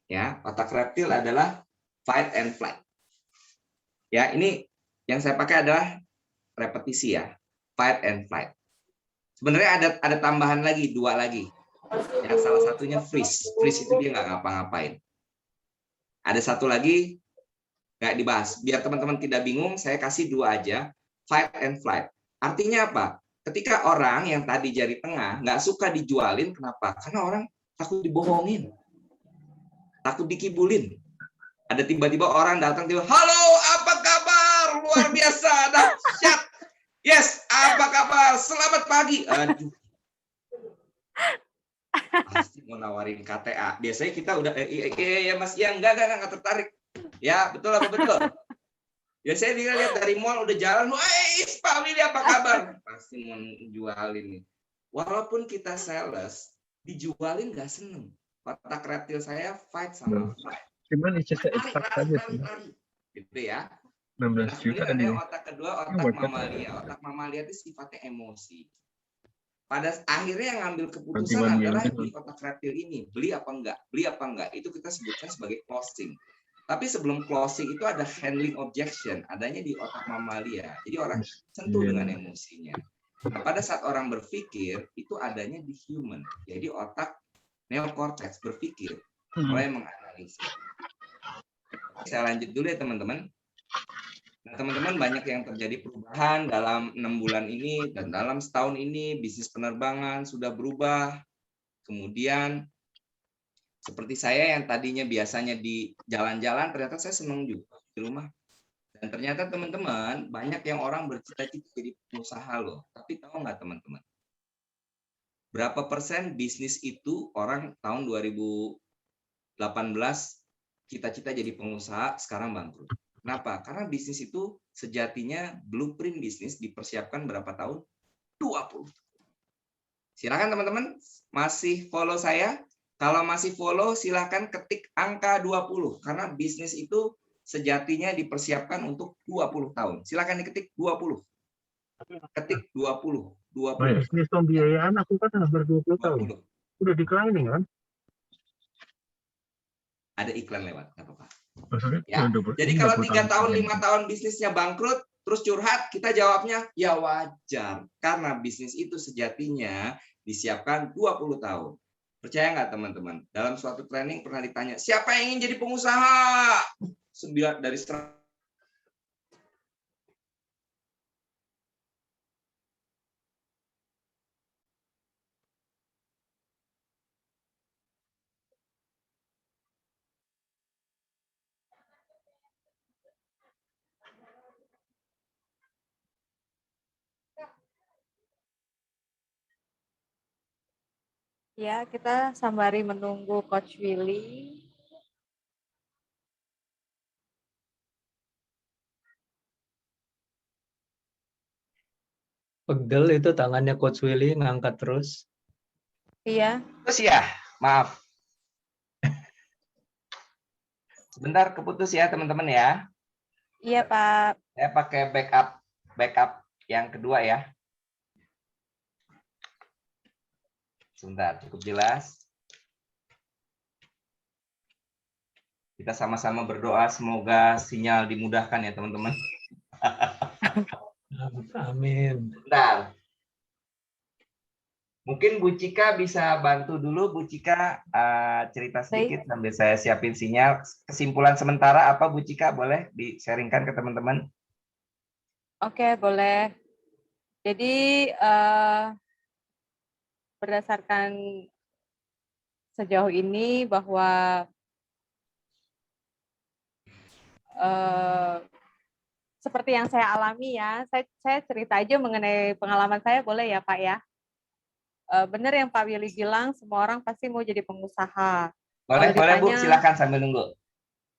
Ya, otak reptil adalah fight and flight. Ya, ini yang saya pakai adalah repetisi ya, fight and flight. Sebenarnya ada tambahan lagi, 2 lagi. Ya, salah satunya freeze. Freeze itu dia nggak ngapa-ngapain. Ada 1 lagi nggak dibahas. Biar teman-teman tidak bingung, saya kasih 2 aja, fight and flight. Artinya apa? Ketika orang yang tadi jari tengah nggak suka dijualin, kenapa? Karena orang takut dibohongin. Takut dikibulin. Ada tiba-tiba orang datang tiba, halo, apa kabar? Luar biasa, dahsyat. Yes, apa kabar? Selamat pagi. Aduh. Pasti mau nawarin KTA. Biasanya kita udah, ya mas, ya enggak tertarik. Ya, betul apa betul? Ya saya lihat dari mall udah jalan, Pak Willy apa kabar? Pasti mau jualin nih. Walaupun kita sales, dijualin nggak seneng. Otak reptil saya fight sama flight. Cuman ICC ekstra aja sih. Gitu ya. 16 juta Ada nih. otak kedua, otak mamalia. Otak mamalia itu sifatnya emosi. Pada akhirnya yang ngambil keputusan adalah di otak reptil ini. Beli apa enggak? Beli apa enggak? Itu kita sebutkan sebagai closing. Tapi sebelum closing itu ada handling objection. Adanya di otak mamalia. Jadi orang sentuh dengan emosinya. Nah, pada saat orang berpikir, itu adanya di human. Jadi otak neokortex berpikir, mulai menganalisis. Saya lanjut dulu ya teman-teman. Nah teman-teman, banyak yang terjadi perubahan dalam 6 bulan ini dan dalam setahun ini bisnis penerbangan sudah berubah. Kemudian seperti saya yang tadinya biasanya di jalan-jalan, ternyata saya senang juga di rumah. Dan ternyata teman-teman, banyak yang orang bercita-cita jadi pengusaha loh. Tapi tahu nggak teman-teman? Berapa persen bisnis itu orang tahun 2018 cita-cita jadi pengusaha, sekarang bangkrut. Kenapa? Karena bisnis itu sejatinya blueprint bisnis dipersiapkan berapa tahun? 20. Silakan teman-teman, masih follow saya? Kalau masih follow, silakan ketik angka 20. Karena bisnis itu sejatinya dipersiapkan untuk 20 tahun. Silakan diketik 20. Ketik 20. 20. Bisnis pembiayaan aku kan hampir 20 tahun. Udah declining kan? Ada iklan lewat, nggak apa-apa. Ya. Jadi kalau 3 tahun, 5 tahun bisnisnya bangkrut, terus curhat, kita jawabnya, ya wajar. Karena bisnis itu sejatinya disiapkan 20 tahun. Percaya nggak teman-teman? Dalam suatu training pernah ditanya, siapa yang ingin jadi pengusaha? 9 dari 100 Ya, kita sembari menunggu Coach Willy. Pegel itu tangannya Coach Willy ngangkat terus. Iya, Terus ya, maaf. Sebentar keputus ya teman-teman ya. iya Pak. Saya pakai backup yang kedua ya. Sebentar, cukup jelas. Kita sama-sama berdoa semoga sinyal dimudahkan ya teman-teman. Amin. Bentar. Mungkin Bu Cika bisa bantu dulu. Bu Cika cerita sedikit sambil saya siapin sinyal. Kesimpulan sementara apa Bu Cika? Boleh di-sharingkan ke teman-teman? Oke, boleh. Jadi berdasarkan sejauh ini bahwa seperti yang saya alami ya, saya cerita aja mengenai pengalaman saya, boleh ya Pak ya? Benar yang Pak Willy bilang, semua orang pasti mau jadi pengusaha. Boleh, Kalau boleh Bu, ditanya, silakan sambil nunggu.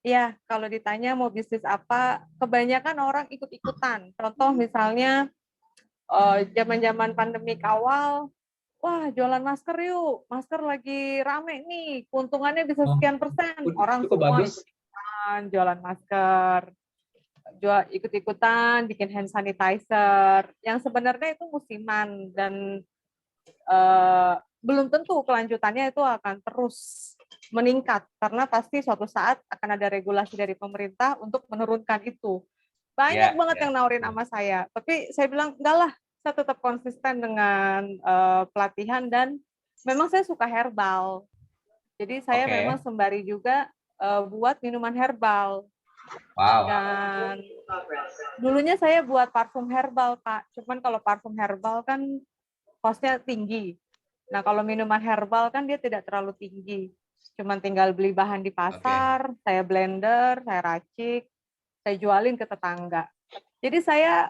iya, kalau ditanya mau bisnis apa, kebanyakan orang ikut-ikutan. Contoh misalnya zaman-zaman pandemik awal, wah jualan masker yuk, masker lagi rame nih, keuntungannya bisa Oh, sekian persen. Orang cukup semua bagus. ikut-ikutan jualan masker, ikut-ikutan bikin hand sanitizer, yang sebenarnya itu musiman dan belum tentu kelanjutannya itu akan terus meningkat karena pasti suatu saat akan ada regulasi dari pemerintah untuk menurunkan itu. Banyak banget yang nawarin sama saya, tapi saya bilang enggak lah, saya tetap konsisten dengan pelatihan dan memang saya suka herbal. Jadi saya memang sembari juga buat minuman herbal. Wow. Dan dulunya saya buat parfum herbal, Pak. Cuman kalau parfum herbal kan cost-nya tinggi. Nah, kalau minuman herbal kan dia tidak terlalu tinggi. Cuman tinggal beli bahan di pasar, saya blender, saya racik, saya jualin ke tetangga. Jadi saya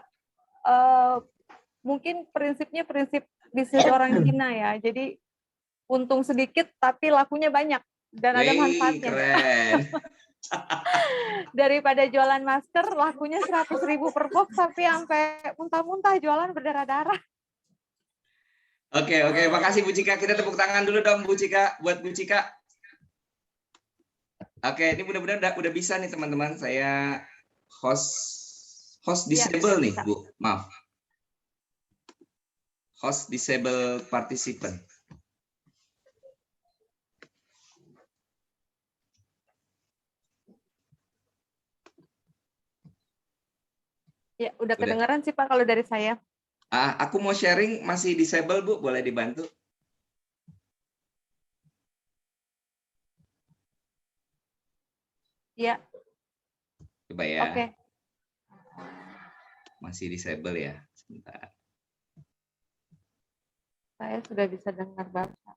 mungkin prinsipnya prinsip bisnis orang Cina ya. Jadi untung sedikit tapi lakunya banyak dan ada manfaatnya. Keren. Daripada jualan masker lakunya 100.000 per box tapi sampai muntah-muntah jualan berdarah-darah. Oke, makasih Bu Cika. Kita tepuk tangan dulu dong Bu Cika, buat Bu Cika. Oke, ini mudah-mudahan udah bisa nih teman-teman. Saya host disable nih, Bu. Maaf. Host disable participant. Ya, udah kedengaran sih Pak kalau dari saya. Aku mau sharing masih disable Bu, boleh dibantu? Iya. Coba ya. Oke. Masih disable ya. Sebentar. Saya sudah bisa dengar Bapak.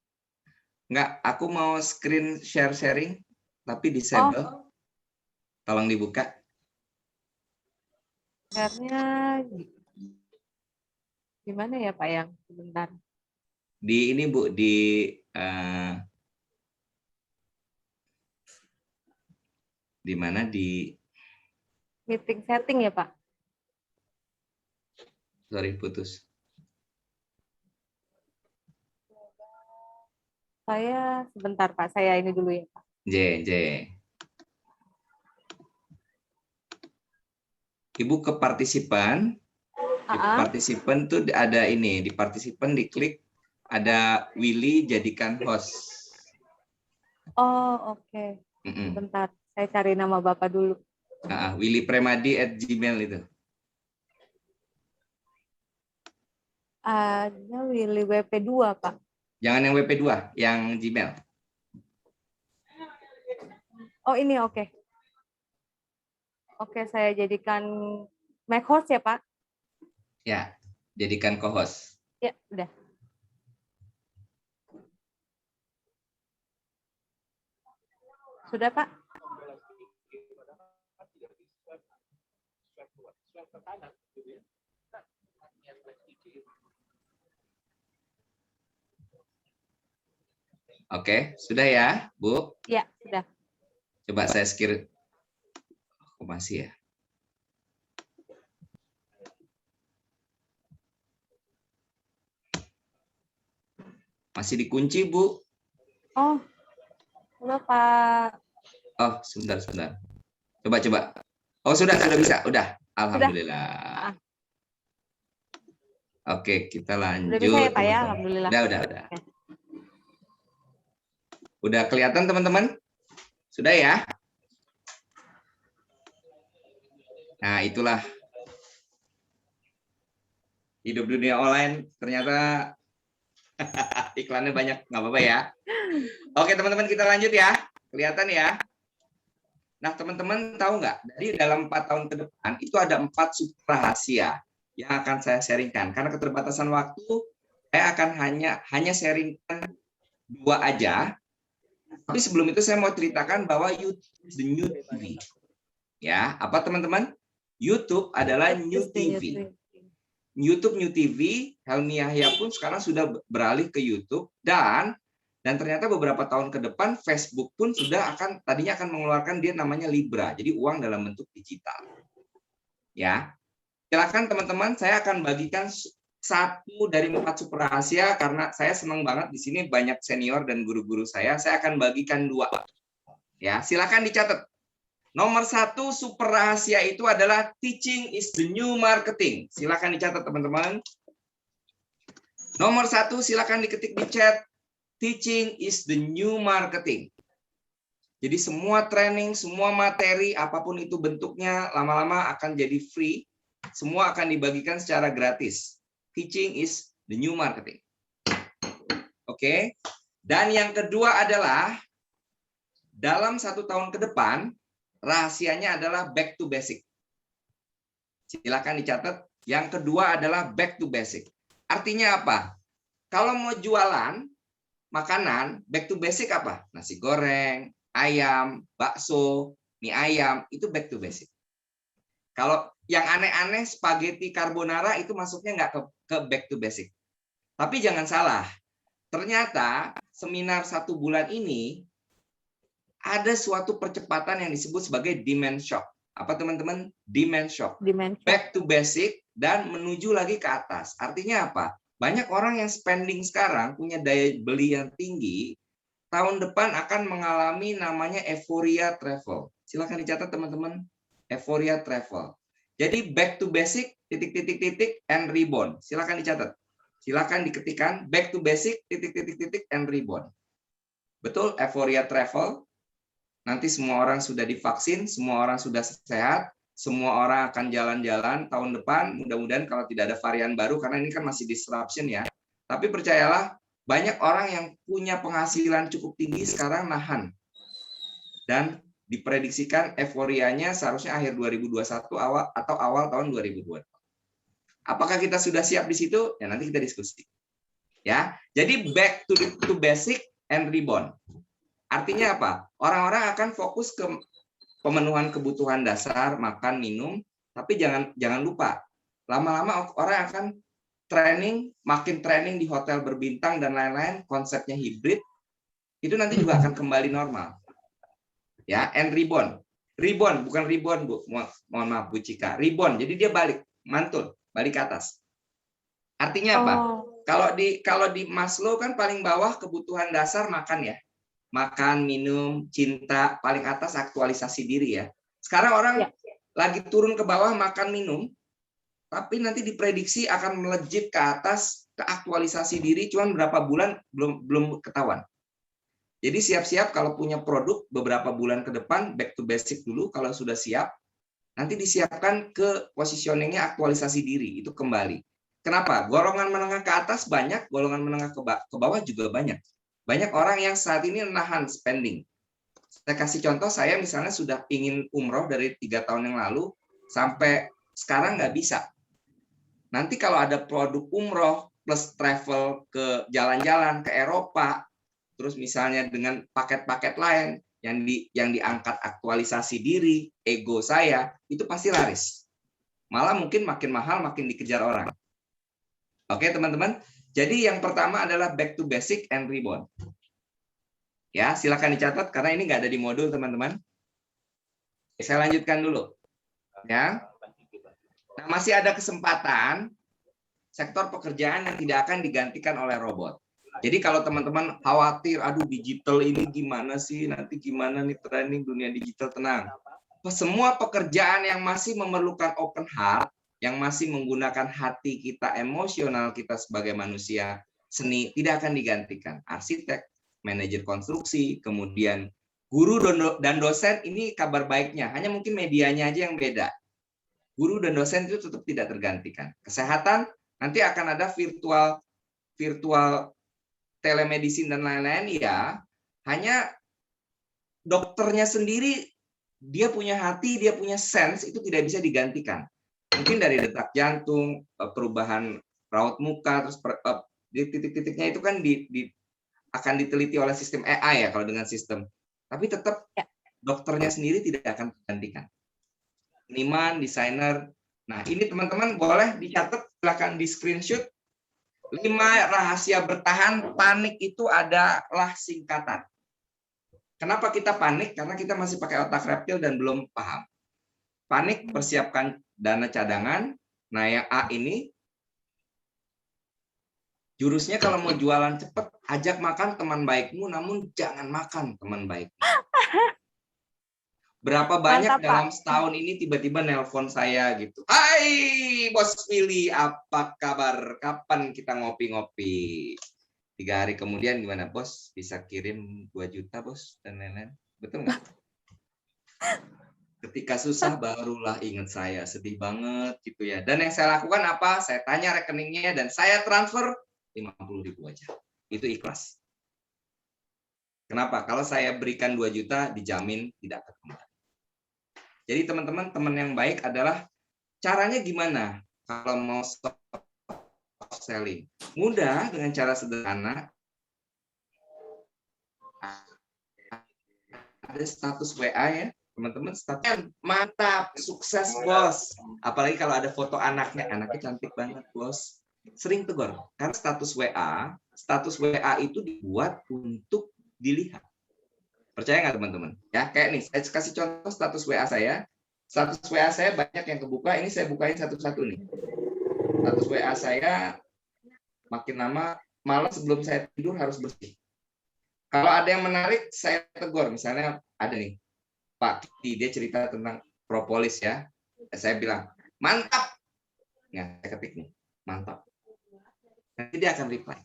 Enggak, aku mau screen sharing tapi disable. Tolong dibuka. Share-nya gimana ya Pak yang sebentar. Di ini Bu, di mana di Meeting setting ya Pak? sorry putus. Saya sebentar Pak, saya ini dulu ya Pak. J. Ibu ke partisipan. Di partisipan tuh ada ini, di partisipan diklik ada Willy jadikan host. Oh, oke. Sebentar, saya cari nama Bapak dulu. willypremadi@gmail itu. Ada Willy WP2, Pak. Jangan yang WP2, yang Gmail. Oh, ini oke. Oke, saya jadikan Mac host ya, Pak? Ya, jadikan co-host. Ya, udah. Sudah, Pak? Oke, sudah ya, Bu? Ya, sudah. Coba saya share. Oh, masih ya? Masih dikunci, Bu? Oh, udah Pak. Oh, sebentar. Coba. Oh, sudah bisa. Udah. Alhamdulillah. Oke, kita lanjut. Udah bisa ya Pak ya, teman-teman. alhamdulillah. Udah. Oke. Udah kelihatan, teman-teman? Sudah ya? Nah, itulah hidup dunia online. Ternyata iklannya banyak, nggak apa-apa ya. Oke, teman-teman, kita lanjut ya. Kelihatan ya? Nah, teman-teman tahu nggak? Dari dalam 4 tahun ke depan, itu ada 4 super rahasia yang akan saya sharingkan. Karena keterbatasan waktu, saya akan hanya sharingkan 2 aja. Tapi sebelum itu saya mau ceritakan bahwa YouTube is the new TV. Ya, apa teman-teman? YouTube adalah new TV. YouTube New TV, Helmi Yahya pun sekarang sudah beralih ke YouTube dan ternyata beberapa tahun ke depan Facebook pun tadinya akan mengeluarkan dia namanya Libra, jadi uang dalam bentuk digital. Ya, silakan teman-teman, saya akan bagikan 1 dari 4 super rahasia karena saya senang banget di sini banyak senior dan guru-guru saya akan bagikan 2. Ya, silakan dicatat. Nomor 1 super rahasia itu adalah teaching is the new marketing. Silakan dicatat teman-teman. Nomor 1 silakan diketik di chat. Teaching is the new marketing. Jadi semua training, semua materi, apapun itu bentuknya, lama-lama akan jadi free. Semua akan dibagikan secara gratis. Teaching is the new marketing. Oke. Dan yang kedua adalah dalam 1 tahun ke depan, rahasianya adalah back to basic. Silakan dicatat. Yang kedua adalah back to basic. Artinya apa? Kalau mau jualan makanan, back to basic apa? Nasi goreng, ayam, bakso, mie ayam, itu back to basic. Kalau yang aneh-aneh, spaghetti carbonara, itu masuknya nggak ke back to basic. Tapi jangan salah. Ternyata seminar 1 bulan ini ada suatu percepatan yang disebut sebagai demand shock. Apa teman-teman? Demand shock. Back to basic dan menuju lagi ke atas. Artinya apa? Banyak orang yang spending sekarang punya daya beli yang tinggi, tahun depan akan mengalami namanya euforia travel. Silakan dicatat teman-teman. Euforia travel. Jadi back to basic, titik and rebound. Silakan dicatat. Silakan diketikkan back to basic, titik and rebound. Betul, euforia travel. Nanti semua orang sudah divaksin, semua orang sudah sehat, semua orang akan jalan-jalan tahun depan, mudah-mudahan kalau tidak ada varian baru, karena ini kan masih disruption ya. Tapi percayalah, banyak orang yang punya penghasilan cukup tinggi sekarang nahan. Dan diprediksikan euforianya seharusnya akhir 2021 atau awal tahun 2022. Apakah kita sudah siap di situ? Ya nanti kita diskusi. Ya, jadi back to basic and rebound. Artinya apa? Orang-orang akan fokus ke pemenuhan kebutuhan dasar, makan, minum, tapi jangan lupa, lama-lama orang akan makin training di hotel berbintang dan lain-lain, konsepnya hibrid, itu nanti juga akan kembali normal. Ya, and rebound. Rebound, bukan rebound, Bu. Mohon maaf, Bu Cika. Rebound, jadi dia balik, mantul, balik ke atas. Artinya apa? Kalau di Maslow kan paling bawah kebutuhan dasar makan ya. Makan, minum, cinta, paling atas aktualisasi diri ya. Sekarang orang lagi turun ke bawah makan, minum, tapi nanti diprediksi akan melejit ke atas ke aktualisasi diri, cuman berapa bulan belum ketahuan. Jadi siap-siap kalau punya produk beberapa bulan ke depan back to basic dulu, kalau sudah siap nanti disiapkan ke positioningnya aktualisasi diri itu kembali. Kenapa? Golongan menengah ke atas banyak, golongan menengah ke bawah juga banyak. Banyak orang yang saat ini nahan spending. Saya kasih contoh, saya misalnya sudah ingin umroh dari 3 tahun yang lalu, sampai sekarang nggak bisa. Nanti kalau ada produk umroh plus travel ke jalan-jalan ke Eropa, terus misalnya dengan paket-paket lain yang diangkat aktualisasi diri, ego saya, itu pasti laris. Malah mungkin makin mahal, makin dikejar orang. Oke teman-teman, jadi yang pertama adalah back to basic and rebound. Ya, silakan dicatat karena ini nggak ada di modul, teman-teman. Saya lanjutkan dulu. Ya. Nah, masih ada kesempatan sektor pekerjaan yang tidak akan digantikan oleh robot. Jadi kalau teman-teman khawatir, aduh digital ini gimana sih, nanti gimana nih training dunia digital, tenang. Semua pekerjaan yang masih memerlukan open heart, yang masih menggunakan hati kita, emosional kita sebagai manusia, seni, tidak akan digantikan. Arsitek, manajer konstruksi, kemudian guru dan dosen, ini kabar baiknya, hanya mungkin medianya aja yang beda. Guru dan dosen itu tetap tidak tergantikan. Kesehatan, nanti akan ada virtual telemedicine dan lain-lain, ya. Hanya dokternya sendiri, dia punya hati, dia punya sense, itu tidak bisa digantikan. Mungkin dari detak jantung, perubahan raut muka, terus di titik-titiknya itu kan akan diteliti oleh sistem AI ya kalau dengan sistem. Tapi tetap dokternya sendiri tidak akan tergantikan. Seniman, desainer. Nah, ini teman-teman boleh dicatat, silakan di screenshot. 5 rahasia bertahan panik itu adalah singkatan. Kenapa kita panik? Karena kita masih pakai otak reptil dan belum paham. Panik, persiapkan dana cadangan. Nah, yang A ini, jurusnya kalau mau jualan cepat, ajak makan teman baikmu, namun jangan makan teman baikmu. Berapa banyak Mantap, dalam Pak. setahun ini tiba-tiba nelpon saya gitu. Hai, Bos Willy, apa kabar? Kapan kita ngopi-ngopi? 3 hari kemudian gimana, Bos? Bisa kirim 2 juta, Bos, dan lain-lain. Betul nggak? Ketika susah barulah ingat saya, sedih banget gitu ya. Dan yang saya lakukan apa? Saya tanya rekeningnya dan saya transfer 50.000 aja. Itu ikhlas. Kenapa? Kalau saya berikan 2 juta, dijamin tidak kembali. Jadi teman-teman, teman yang baik adalah caranya gimana? Kalau mau stop selling, mudah dengan cara sederhana. Ada status WA ya, teman-teman. Status mantap, sukses bos. Apalagi kalau ada foto anaknya cantik banget bos. Sering tegur karena status WA itu dibuat untuk dilihat. Percaya nggak teman-teman? Ya, kayak nih, saya kasih contoh status WA saya. Status WA saya banyak yang kebuka, ini saya bukain satu-satu nih. Status WA saya makin lama, malam sebelum saya tidur harus bersih. Kalau ada yang menarik, saya tegur. Misalnya ada nih, Pak Kiti, dia cerita tentang propolis ya. Saya bilang, mantap. Ya, saya ketik nih, mantap. Nanti dia akan reply.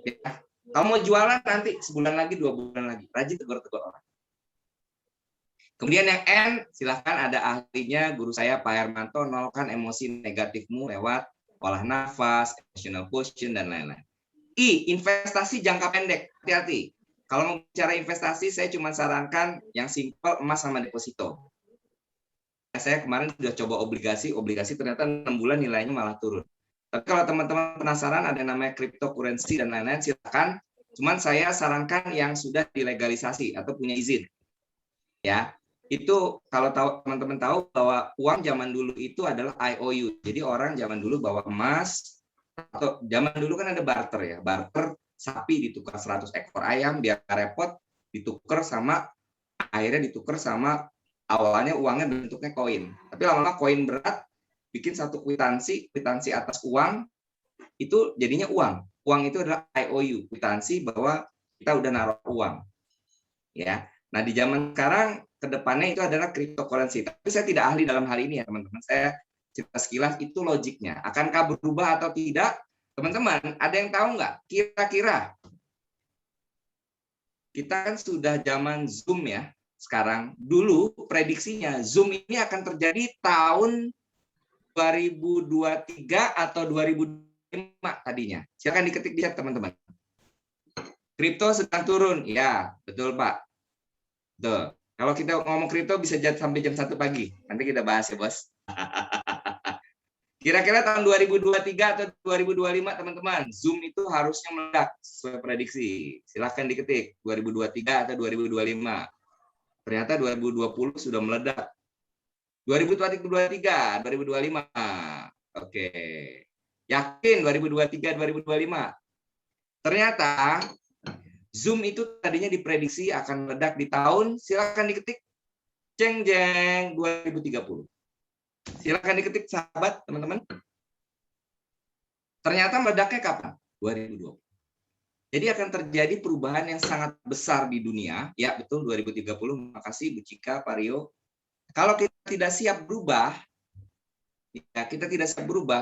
Ya. Kamu mau jualan nanti sebulan lagi, 2 bulan lagi. Rajin tegur-tegur orang. Kemudian yang N, silahkan ada ahlinya, guru saya Pak Hermanto, nolkan emosi negatifmu lewat olah nafas, emotional quotient, dan lain-lain. I, investasi jangka pendek. Hati-hati. Kalau mau bicara investasi, saya cuma sarankan yang simple, emas sama deposito. Saya kemarin sudah coba obligasi ternyata 6 bulan nilainya malah turun. Tapi kalau teman-teman penasaran ada yang namanya cryptocurrency dan lain-lain, silakan. Cuman saya sarankan yang sudah dilegalisasi atau punya izin. Ya, itu kalau teman-teman tahu bahwa uang zaman dulu itu adalah IOU. Jadi orang zaman dulu bawa emas, atau zaman dulu kan ada barter ya. Barter sapi ditukar 100 ekor ayam biar repot, ditukar sama akhirnya ditukar sama awalnya uangnya bentuknya koin. Tapi lama-lama koin berat bikin satu kwitansi atas uang, itu jadinya uang. Uang itu adalah IOU, kwitansi bahwa kita udah naruh uang. Ya. Nah, di zaman sekarang kedepannya itu adalah cryptocurrency. Tapi saya tidak ahli dalam hal ini ya, teman-teman. Saya cerita sekilas itu logiknya. Akankah berubah atau tidak? Teman-teman, ada yang tahu nggak? Kira-kira kita kan sudah zaman Zoom ya. Sekarang, dulu prediksinya Zoom ini akan terjadi tahun 2023 atau 2005 tadinya. Silakan diketik di chat teman-teman. Kripto sedang turun. Ya, betul Pak. Betul. Kalau kita ngomong kripto bisa sampai jam 1 pagi. Nanti kita bahas ya, Bos. Kira-kira tahun 2023 atau 2025 teman-teman, Zoom itu harusnya meledak sesuai prediksi. Silakan diketik 2023 atau 2025. Ternyata 2020 sudah meledak. 2023, 2025. Oke. Yakin 2023, 2025? Ternyata Zoom itu tadinya diprediksi akan meledak di tahun, silakan diketik, jeng jeng 2030. Silakan diketik sahabat, teman-teman. Ternyata meledaknya kapan? 2020. Jadi akan terjadi perubahan yang sangat besar di dunia. Ya, betul 2030. Makasih Bu Cika, Pak Rio. Kalau kita tidak siap berubah,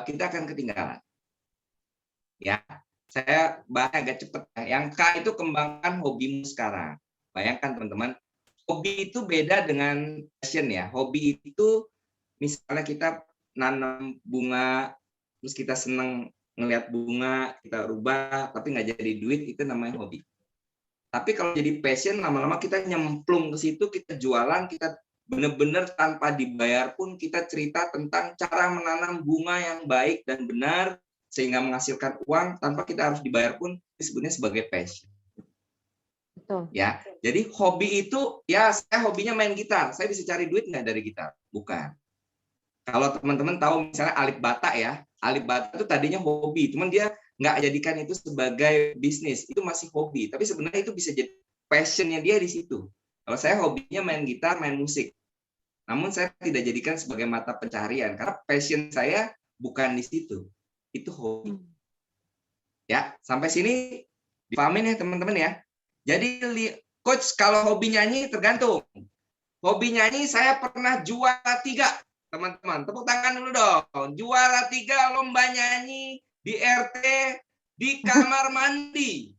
kita akan ketinggalan. Ya, saya bahas agak cepat. Yang K itu kembangkan hobimu sekarang. Bayangkan teman-teman, hobi itu beda dengan passion ya. Hobi itu misalnya kita nanam bunga, terus kita senang ngelihat bunga, kita rubah, tapi nggak jadi duit, itu namanya hobi. Tapi kalau jadi passion, lama-lama kita nyemplung ke situ, kita jualan, kita benar-benar tanpa dibayar pun kita cerita tentang cara menanam bunga yang baik dan benar, sehingga menghasilkan uang tanpa kita harus dibayar pun, disebutnya sebagai passion. Betul. Ya, jadi hobi itu, ya saya hobinya main gitar, saya bisa cari duit nggak dari gitar? Bukan. Kalau teman-teman tahu misalnya Alip Ba Ta ya, Alip Ba Ta itu tadinya hobi, cuman dia nggak jadikan itu sebagai bisnis, itu masih hobi. Tapi sebenarnya itu bisa jadi passionnya dia di situ. Kalau saya hobinya main gitar, main musik. Namun saya tidak jadikan sebagai mata pencaharian, karena passion saya bukan di situ. Itu hobi. Ya, sampai sini dipahamin ya teman-teman ya. Jadi coach kalau hobi nyanyi tergantung. Hobi nyanyi saya pernah juara 3. Teman-teman, tepuk tangan dulu dong. Juara 3 lomba nyanyi di RT di kamar mandi.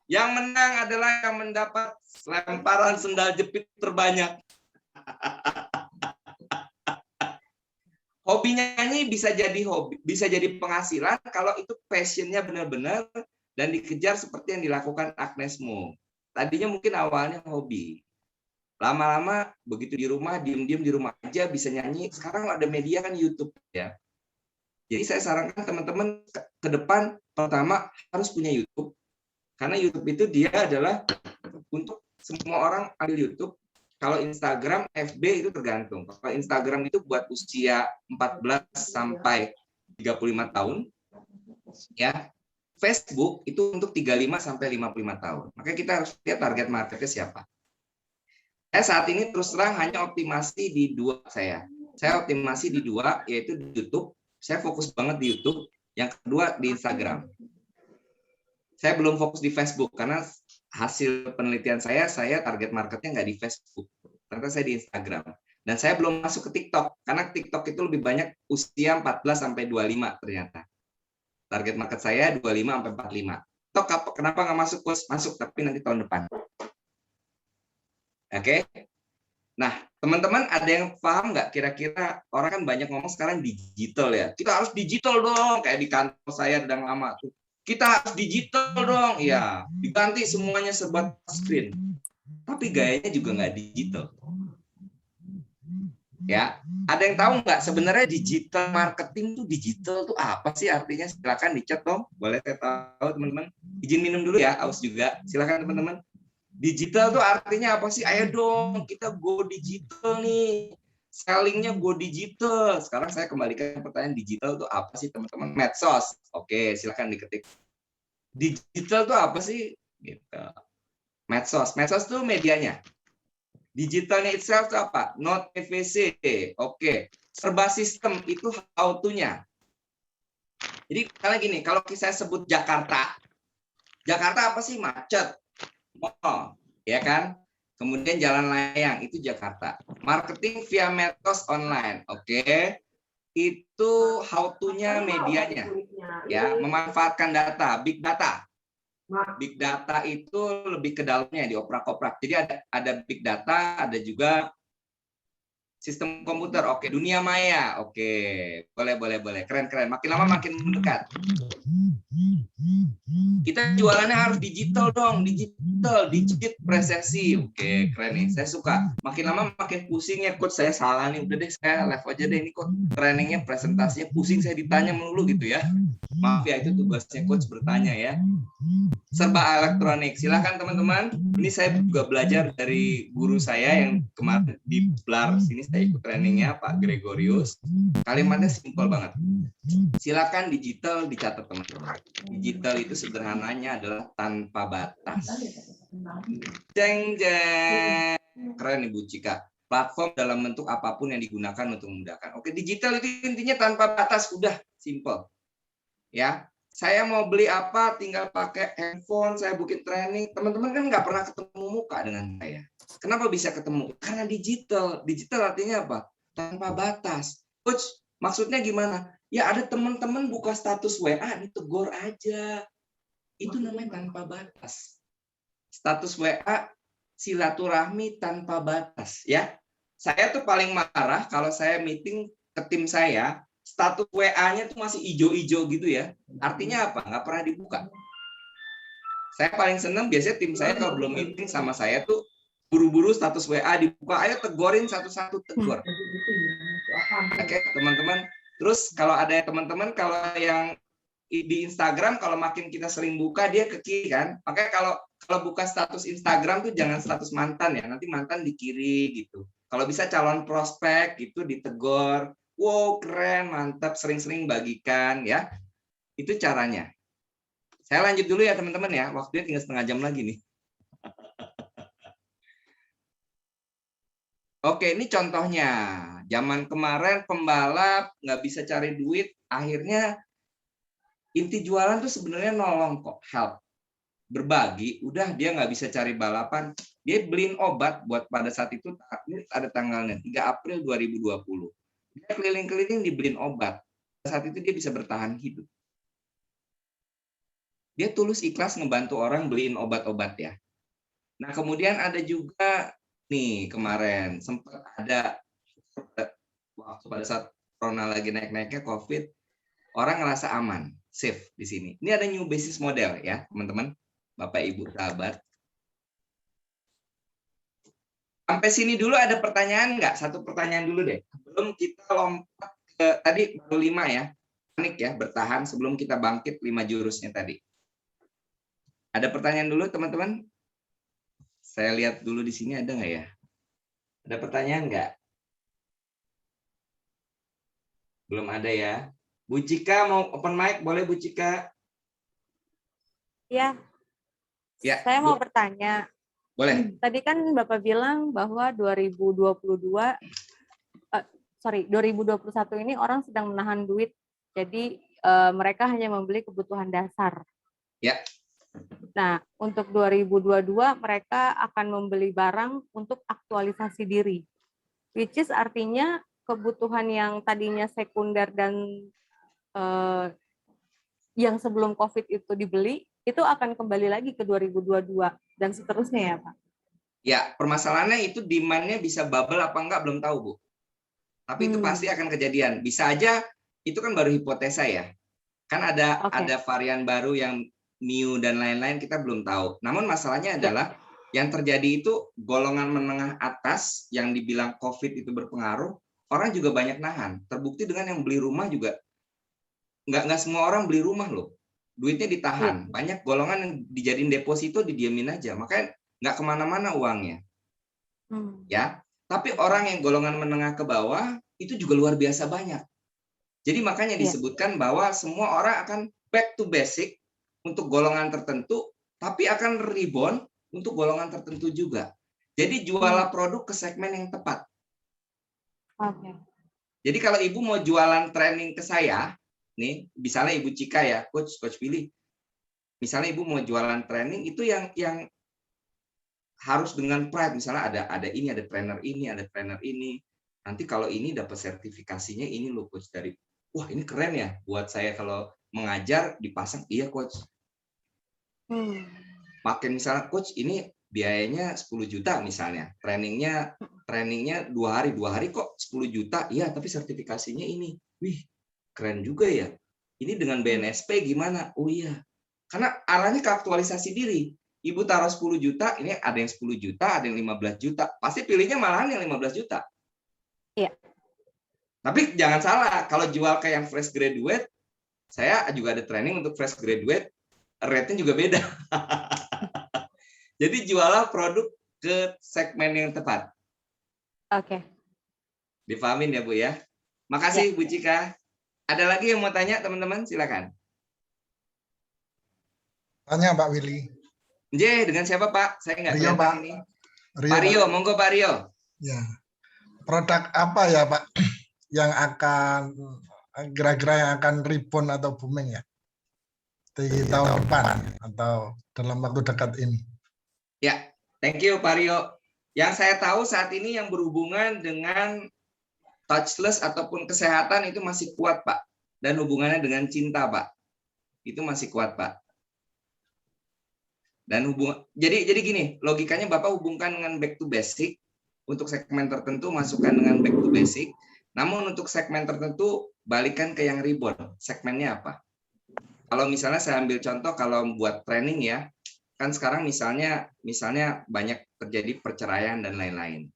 Yang menang adalah yang mendapat lemparan sendal jepit terbanyak. Hobi nyanyi bisa jadi hobi, bisa jadi penghasilan kalau itu passionnya benar-benar dan dikejar seperti yang dilakukan Agnes Mo. Tadinya mungkin awalnya hobi. Lama-lama begitu di rumah, diem-diem di rumah aja bisa nyanyi. Sekarang ada media kan YouTube ya. Jadi saya sarankan teman-teman ke depan pertama harus punya YouTube. Karena YouTube itu dia adalah untuk semua orang ambil YouTube. Kalau Instagram, FB itu tergantung. Kalau Instagram itu buat usia 14 sampai 35 tahun. Ya. Facebook itu untuk 35 sampai 55 tahun. Makanya kita harus lihat target marketnya siapa. Saya saat ini terus terang hanya optimasi di 2 saya. Saya optimasi di 2, yaitu di YouTube. Saya fokus banget di YouTube. Yang kedua di Instagram. Saya belum fokus di Facebook karena hasil penelitian saya target marketnya nggak di Facebook. Ternyata saya di Instagram. Dan saya belum masuk ke TikTok karena TikTok itu lebih banyak usia 14 sampai 25 ternyata. Target market saya 25 sampai 45. TikTok kenapa nggak masuk? Masuk tapi nanti tahun depan. Oke. Nah, teman-teman ada yang paham nggak kira-kira orang kan banyak ngomong sekarang digital ya. Kita harus digital dong, kayak di kantor saya sedang lama tuh. Kita harus digital dong, ya. Diganti semuanya serba screen. Tapi gayanya juga nggak digital. Ya, ada yang tahu nggak sebenarnya digital marketing tuh digital tuh apa sih artinya? Silakan dicat dong. Boleh saya tahu teman-teman? Izin minum dulu ya, aus juga. Silakan teman-teman. Digital tuh artinya apa sih? Ayo dong, kita go digital nih. Sellingnya go digital. Sekarang saya kembalikan pertanyaan digital tuh apa sih teman-teman? Medsos. Oke, silakan diketik. Digital tuh apa sih? Gitu. Medsos. Medsos tuh medianya. Digitalnya itself tuh apa? Not PVC. Oke. Serba sistem itu how to-nya. Jadi kalian gini, kalau saya sebut Jakarta. Jakarta apa sih? Macet. Mall, ya kan? Kemudian jalan layang itu Jakarta. Marketing via medsos online, oke? Itu how to-nya medianya, ya, memanfaatkan data, big data. Big data itu lebih ke dalamnya dioprak-oprak. Jadi ada big data, ada juga sistem komputer, oke. Dunia maya, oke. Boleh. Keren. Makin lama makin mendekat. Kita jualannya harus digital dong, digit presesi. Oke, keren nih. Saya suka. Makin lama makin pusing ya, coach. Saya salah nih. Udah deh, saya live aja deh ini kok. Trainingnya, presentasinya pusing. Saya ditanya melulu gitu ya. Maaf ya, itu tugasnya coach bertanya ya. serba elektronik. Silakan teman-teman. Ini saya juga belajar dari guru saya yang kemarin di Blar sini saya ikut trainingnya, Pak Gregorius. Kalimatnya simpel banget. Silakan digital dicatat teman-teman. Digital itu sederhananya adalah tanpa batas. Jeng jeng. Keren Ibu Cika. Platform dalam bentuk apapun yang digunakan untuk memudahkan. Oke, digital itu intinya tanpa batas, udah simple. Ya, saya mau beli apa, tinggal pakai handphone, saya bikin training. Teman-teman kan nggak pernah ketemu muka dengan saya. Kenapa bisa ketemu? Karena digital. Digital artinya apa? Tanpa batas. Coach, maksudnya gimana? Ya ada teman-teman buka status WA, ditegur aja. Itu namanya tanpa batas. Status WA, silaturahmi tanpa batas. Ya, saya tuh paling marah kalau saya meeting ke tim saya, status WA-nya tuh masih ijo-ijo gitu ya. Artinya apa? Nggak pernah dibuka. Saya paling seneng biasanya tim saya kalau belum meeting sama saya tuh buru-buru status WA dibuka. Ayo tegorin satu-satu, tegor. Oke, teman-teman. Terus kalau ada teman-teman kalau yang di Instagram kalau makin kita sering buka dia ke kiri kan. Makanya kalau buka status Instagram tuh jangan status mantan ya. Nanti mantan di kiri gitu. Kalau bisa calon prospek gitu ditegor. Wow, keren, mantap, sering-sering bagikan ya. Itu caranya. Saya lanjut dulu ya teman-teman ya. Waktunya tinggal setengah jam lagi nih. Oke, ini contohnya. Zaman kemarin pembalap nggak bisa cari duit, akhirnya inti jualan tuh sebenarnya nolong kok, help. Berbagi, udah dia nggak bisa cari balapan, dia beliin obat buat pada saat itu, ada tanggalnya, 3 April 2020. Dia keliling-keliling dibeliin obat. Pada saat itu dia bisa bertahan hidup. Dia tulus ikhlas ngebantu orang beliin obat-obat ya. Nah kemudian ada juga, nih kemarin, sempat ada, waktu pada saat corona lagi naik-naiknya COVID, orang ngerasa aman, safe di sini. Ini ada new business model ya teman-teman. Bapak, Ibu, sahabat. Sampai sini dulu ada pertanyaan nggak? Satu pertanyaan dulu deh. Sebelum kita lompat ke, tadi baru 5 ya. Panik ya, bertahan sebelum kita bangkit 5 jurusnya tadi. Ada pertanyaan dulu teman-teman? Saya lihat dulu di sini ada nggak ya? Ada pertanyaan nggak? Belum ada ya. Bu Cika mau open mic, boleh Bu Cika? Ya. Ya, Saya mau Bu. bertanya. Boleh. Tadi kan Bapak bilang bahwa 2021 ini orang sedang menahan duit. Jadi mereka hanya membeli kebutuhan dasar. Ya. Nah, untuk 2022 mereka akan membeli barang untuk aktualisasi diri. Which is artinya kebutuhan yang tadinya sekunder dan yang sebelum COVID itu dibeli, itu akan kembali lagi ke 2022 dan seterusnya ya Pak? Ya, permasalahannya itu demand-nya bisa bubble apa enggak belum tahu Bu. Tapi itu pasti akan kejadian. Bisa aja itu kan baru hipotesa ya. Kan ada varian baru yang new dan lain-lain kita belum tahu. Namun masalahnya adalah yang terjadi itu golongan menengah atas yang dibilang COVID itu berpengaruh, orang juga banyak nahan. Terbukti dengan yang beli rumah juga nggak semua orang beli rumah loh. Duitnya ditahan. Banyak golongan yang dijadiin deposito didiamin aja. Makanya nggak kemana-mana uangnya. Ya, tapi orang yang golongan menengah ke bawah itu juga luar biasa banyak. Jadi makanya disebutkan bahwa semua orang akan back to basic untuk golongan tertentu, tapi akan rebound untuk golongan tertentu juga. Jadi jualah produk ke segmen yang tepat. Jadi kalau Ibu mau jualan training ke saya, nih, misalnya Ibu Cika ya, Coach Billy, misalnya Ibu mau jualan training itu yang harus dengan pride. Misalnya ada ini, ada trainer ini. Nanti kalau ini dapat sertifikasinya ini loh Coach dari, wah ini keren ya buat saya kalau mengajar dipasang, iya Coach. Makin misalnya Coach ini biayanya 10 juta misalnya, trainingnya 2 hari kok 10 juta, iya tapi sertifikasinya ini, wih keren juga ya. Ini dengan BNSP gimana? Oh iya, karena arahnya ke aktualisasi diri. Ibu taruh 10 juta, ini ada yang 10 juta, ada yang 15 juta. Pasti pilihnya malahan yang 15 juta. Iya. Tapi jangan salah, kalau jual kayak yang fresh graduate, saya juga ada training untuk fresh graduate, rate-nya juga beda. Jadi jualah produk ke segmen yang tepat. Oke. Dipahamin ya Bu ya. Makasih Bu Cika. Ada lagi yang mau tanya teman-teman? Silakan. Tanya Pak Willy. Dengan siapa Pak? Saya nggak Rio, kelihatan Pak. ini. Rio, Pak Rio, Pak. monggo Pak Rio. Ya. Produk apa ya Pak yang akan kira-kira yang akan rebound atau booming ya di tahun depan atau dalam waktu dekat ini? Ya, thank you Pak Rio. Yang saya tahu saat ini yang berhubungan dengan touchless ataupun kesehatan itu masih kuat Pak. Dan hubungannya dengan cinta Pak. Itu masih kuat Pak. Dan jadi gini, logikanya Bapak hubungkan dengan back to basic. Untuk segmen tertentu masukkan dengan back to basic. Namun untuk segmen tertentu balikan ke yang rebound. Segmennya apa? Kalau misalnya saya ambil contoh kalau buat training ya, kan sekarang misalnya banyak terjadi perceraian dan lain-lain.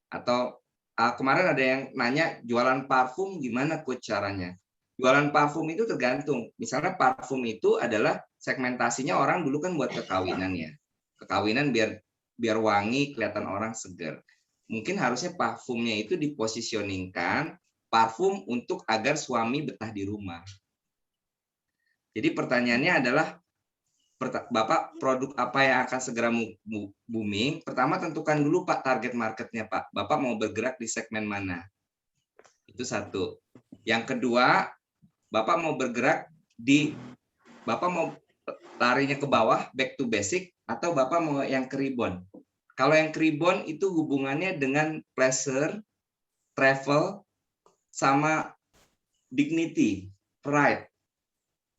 Atau kemarin ada yang nanya jualan parfum gimana coach caranya? Jualan parfum itu tergantung. Misalnya parfum itu adalah segmentasinya orang dulu kan buat kekawinan ya. Kekawinan biar wangi, kelihatan orang seger. Mungkin harusnya parfumnya itu dipositioningkan parfum untuk agar suami betah di rumah. Jadi pertanyaannya adalah, Bapak produk apa yang akan segera booming? Pertama tentukan dulu Pak target marketnya Pak. Bapak mau bergerak di segmen mana? Itu satu. Yang kedua, Bapak mau bergerak Bapak mau larinya ke bawah, back to basic, atau Bapak mau yang ke rebound? Kalau yang ke rebound itu hubungannya dengan pleasure, travel, sama dignity, pride.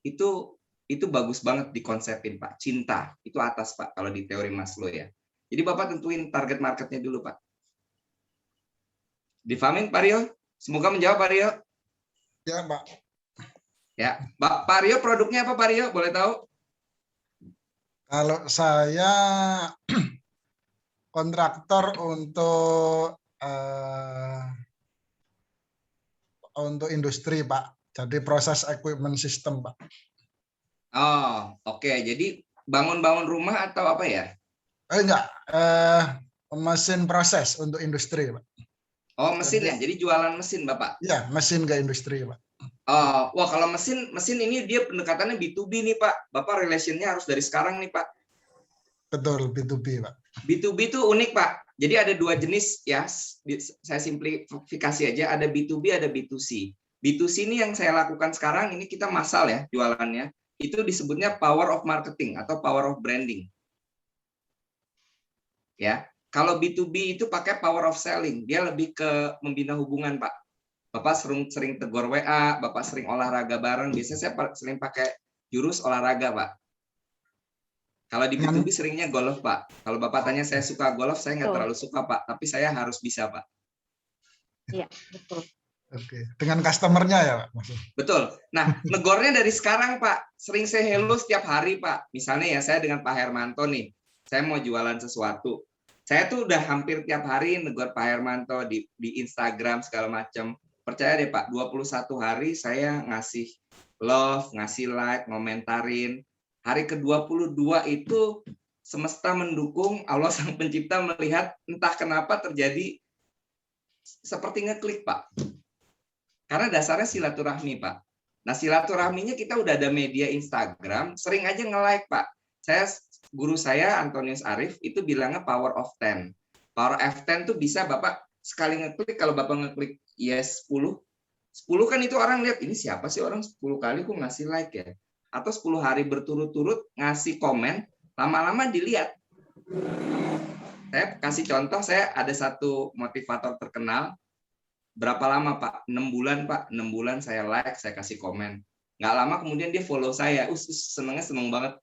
Itu bagus banget dikonsepin Pak. Cinta, itu atas Pak, kalau di teori Maslow ya. Jadi Bapak tentuin target marketnya dulu Pak. Difahamin Pak Rio? Semoga menjawab Pak Rio. Ya Pak. Ya, Pak Rio produknya apa Pak Rio? Boleh tahu? Kalau saya kontraktor untuk industri Pak. Jadi proses equipment system Pak. Oh, oke. Jadi bangun-bangun rumah atau apa ya? Enggak, mesin proses untuk industri Pak. Oh, mesin ya. Jadi jualan mesin Bapak. Iya, mesin ke industri Pak. Oh, wah kalau mesin ini dia pendekatannya B2B nih Pak. Bapak relationnya harus dari sekarang nih Pak. Betul, B2B Pak. B2B itu unik Pak. Jadi ada dua jenis ya. Saya simplifikasi aja. Ada B2B, ada B2C. B2C ini yang saya lakukan sekarang ini kita massal ya jualannya. Itu disebutnya power of marketing atau power of branding. Ya, kalau B2B itu pakai power of selling. Dia lebih ke membina hubungan Pak. Bapak sering tegur WA, Bapak sering olahraga bareng. Biasanya saya sering pakai jurus olahraga Pak. Kalau di B2B seringnya golf Pak. Kalau Bapak tanya saya suka golf, saya nggak terlalu suka Pak. Tapi saya harus bisa Pak. Iya, betul. Oke, dengan customernya ya Pak? Betul. Nah, negornya dari sekarang Pak. Sering saya hello setiap hari Pak. Misalnya ya saya dengan Pak Hermanto nih. Saya mau jualan sesuatu. Saya tuh udah hampir tiap hari negor Pak Hermanto di Instagram segala macam. Percaya deh Pak, 21 hari saya ngasih love, ngasih like, ngomentarin. Hari ke-22 itu semesta mendukung, Allah Sang Pencipta melihat entah kenapa terjadi seperti ngeklik Pak. Karena dasarnya silaturahmi Pak. Nah silaturahminya kita udah ada media Instagram, sering aja nge-like Pak. Guru saya Antonius Arif itu bilangnya power of 10. Power of 10 tuh bisa Bapak sekali ngeklik, kalau Bapak ngeklik yes 10 kan itu orang lihat ini siapa sih orang 10 kali kok ngasih like ya. Atau 10 hari berturut-turut ngasih komen, lama-lama dilihat. Saya kasih contoh, saya ada satu motivator terkenal. Berapa lama Pak? 6 bulan Pak. 6 bulan saya like, saya kasih komen. Nggak lama kemudian dia follow saya. Seneng banget.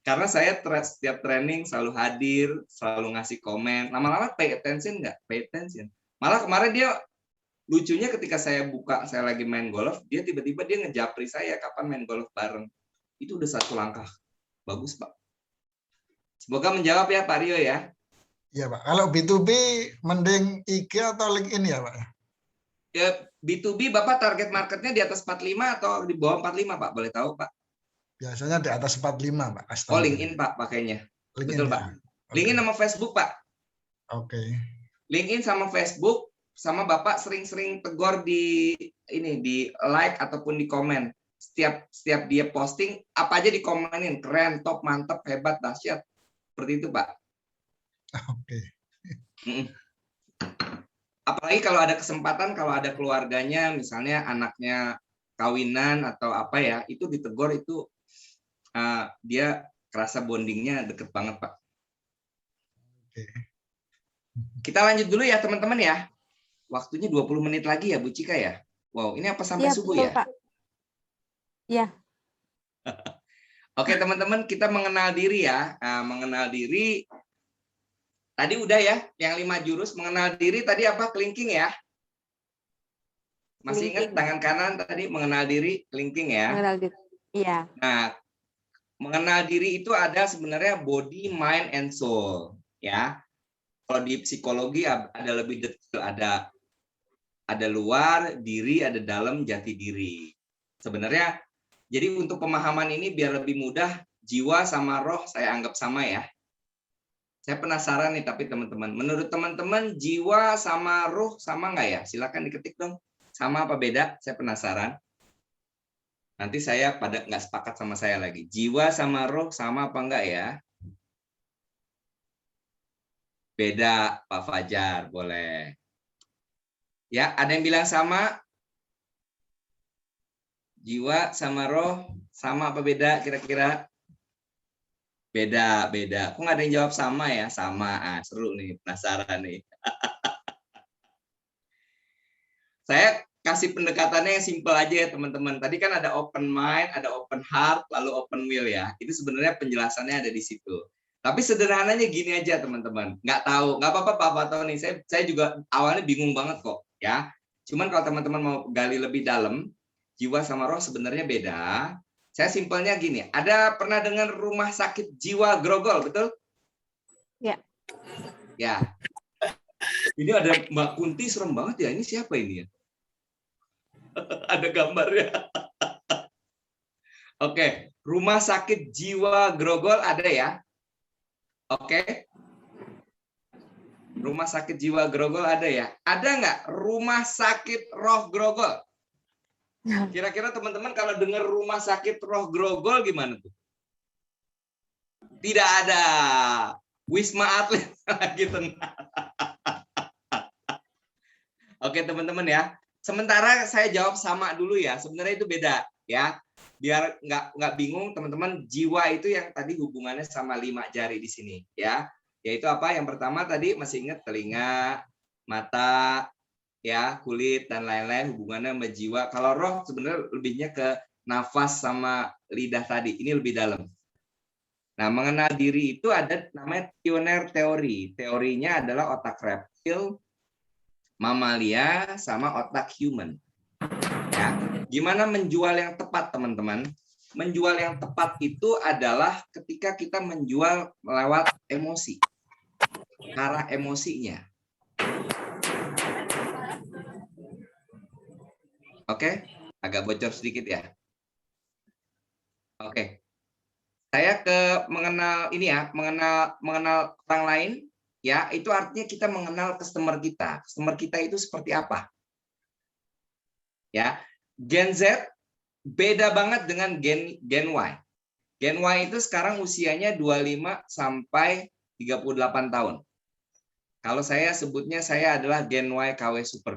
Karena saya setiap training selalu hadir, selalu ngasih komen. Lama-lama pay attention nggak? Pay attention. Malah kemarin dia lucunya ketika saya lagi main golf, dia tiba-tiba dia ngejapri saya kapan main golf bareng. Itu udah satu langkah. Bagus Pak. Semoga menjawab ya Pak Rio ya. Iya Pak. Kalau B2B mending IG atau LinkedIn ya Pak? Ke B2B Bapak target marketnya di atas 45 atau di bawah 45 Pak? Boleh tahu Pak? Biasanya di atas 45, Pak. Kasih tahu. Oh, LinkedIn Pak pakainya. LinkedIn, Betul ya. Pak. Oke. LinkedIn sama Facebook Pak. Oke. LinkedIn sama Facebook sama Bapak sering-sering tegur di ini di like ataupun di komen. Setiap dia posting apa aja dikomenin, keren, top, mantap, hebat, dahsyat. Seperti itu, Pak. Oke. Mm-mm. Apalagi kalau ada kesempatan, kalau ada keluarganya, misalnya anaknya kawinan atau apa ya, itu ditegur itu dia kerasa bondingnya deket banget, Pak. Oke. Kita lanjut dulu ya, teman-teman ya. Waktunya 20 menit lagi ya, Bu Cika ya. Wow, ini apa sampai Iya, subuh betul, ya? Pak. Iya. Oke, teman-teman, kita mengenal diri ya. Nah, mengenal diri tadi udah ya, yang 5 jurus mengenal diri tadi apa? Kelingking ya. Masih ingat Kelingking. tangan kanan tadi mengenal diri, kelingking ya. Mengenal diri. Iya. Nah, mengenal diri itu ada sebenarnya body, mind, and soul ya. Kalau di psikologi ada lebih detail, ada luar diri, ada dalam jati diri. Sebenarnya jadi untuk pemahaman ini biar lebih mudah, jiwa sama roh saya anggap sama ya. Saya penasaran nih tapi teman-teman, menurut teman-teman jiwa sama roh sama nggak ya? Silakan diketik dong. Sama apa beda? Saya penasaran. Nanti saya pada nggak sepakat sama saya lagi. Jiwa sama roh sama apa enggak ya? Beda, Pak Fajar, boleh. Ya, ada yang bilang sama? Jiwa sama roh sama apa beda kira-kira? Beda, beda. Kok nggak ada yang jawab sama ya? Sama. Seru nih, penasaran nih. Saya kasih pendekatannya yang simple aja ya teman-teman. Tadi kan ada open mind, ada open heart, lalu open will ya. Itu sebenarnya penjelasannya ada di situ. Tapi sederhananya gini aja teman-teman. Nggak tahu, nggak apa-apa Pak Fatoni. Saya juga awalnya bingung banget kok ya. Cuman kalau teman-teman mau gali lebih dalam, jiwa sama roh sebenarnya beda. Saya simpelnya gini, ada pernah dengar rumah sakit jiwa Grogol, betul? Ya. Ya. Ini ada Mbak Kunti, serem banget ya. Ini siapa ini ya? Ada gambarnya. Oke, rumah sakit jiwa Grogol ada ya? Oke. Rumah sakit jiwa Grogol ada ya? Ada nggak rumah sakit roh Grogol? Kira-kira teman-teman kalau dengar rumah sakit roh Grogol gimana tuh? Tidak ada. Wisma Atlet lagi tenang. Oke teman-teman ya. Sementara saya jawab sama dulu ya. Sebenarnya itu beda ya. Biar nggak bingung teman-teman. Jiwa itu yang tadi hubungannya sama 5 jari di sini ya. Yaitu apa? Yang pertama tadi masih ingat telinga, mata, ya kulit dan lain-lain hubungannya sama jiwa. Kalau roh sebenarnya lebihnya ke nafas sama lidah tadi. Ini lebih dalam. Nah, mengenal diri itu ada namanya pioneer teori. Teorinya adalah otak reptil, mamalia, sama otak human. Ya, gimana menjual yang tepat, teman-teman? Menjual yang tepat itu adalah ketika kita menjual lewat emosi, arah emosinya. Oke, agak bocor sedikit ya. Oke, saya mengenal ini ya, mengenal orang lain ya, itu artinya kita mengenal customer kita. Customer kita itu seperti apa? Ya, Gen Z beda banget dengan Gen Y. Gen Y itu sekarang usianya 25 sampai 38 tahun. Kalau saya sebutnya saya adalah Gen Y KW Super.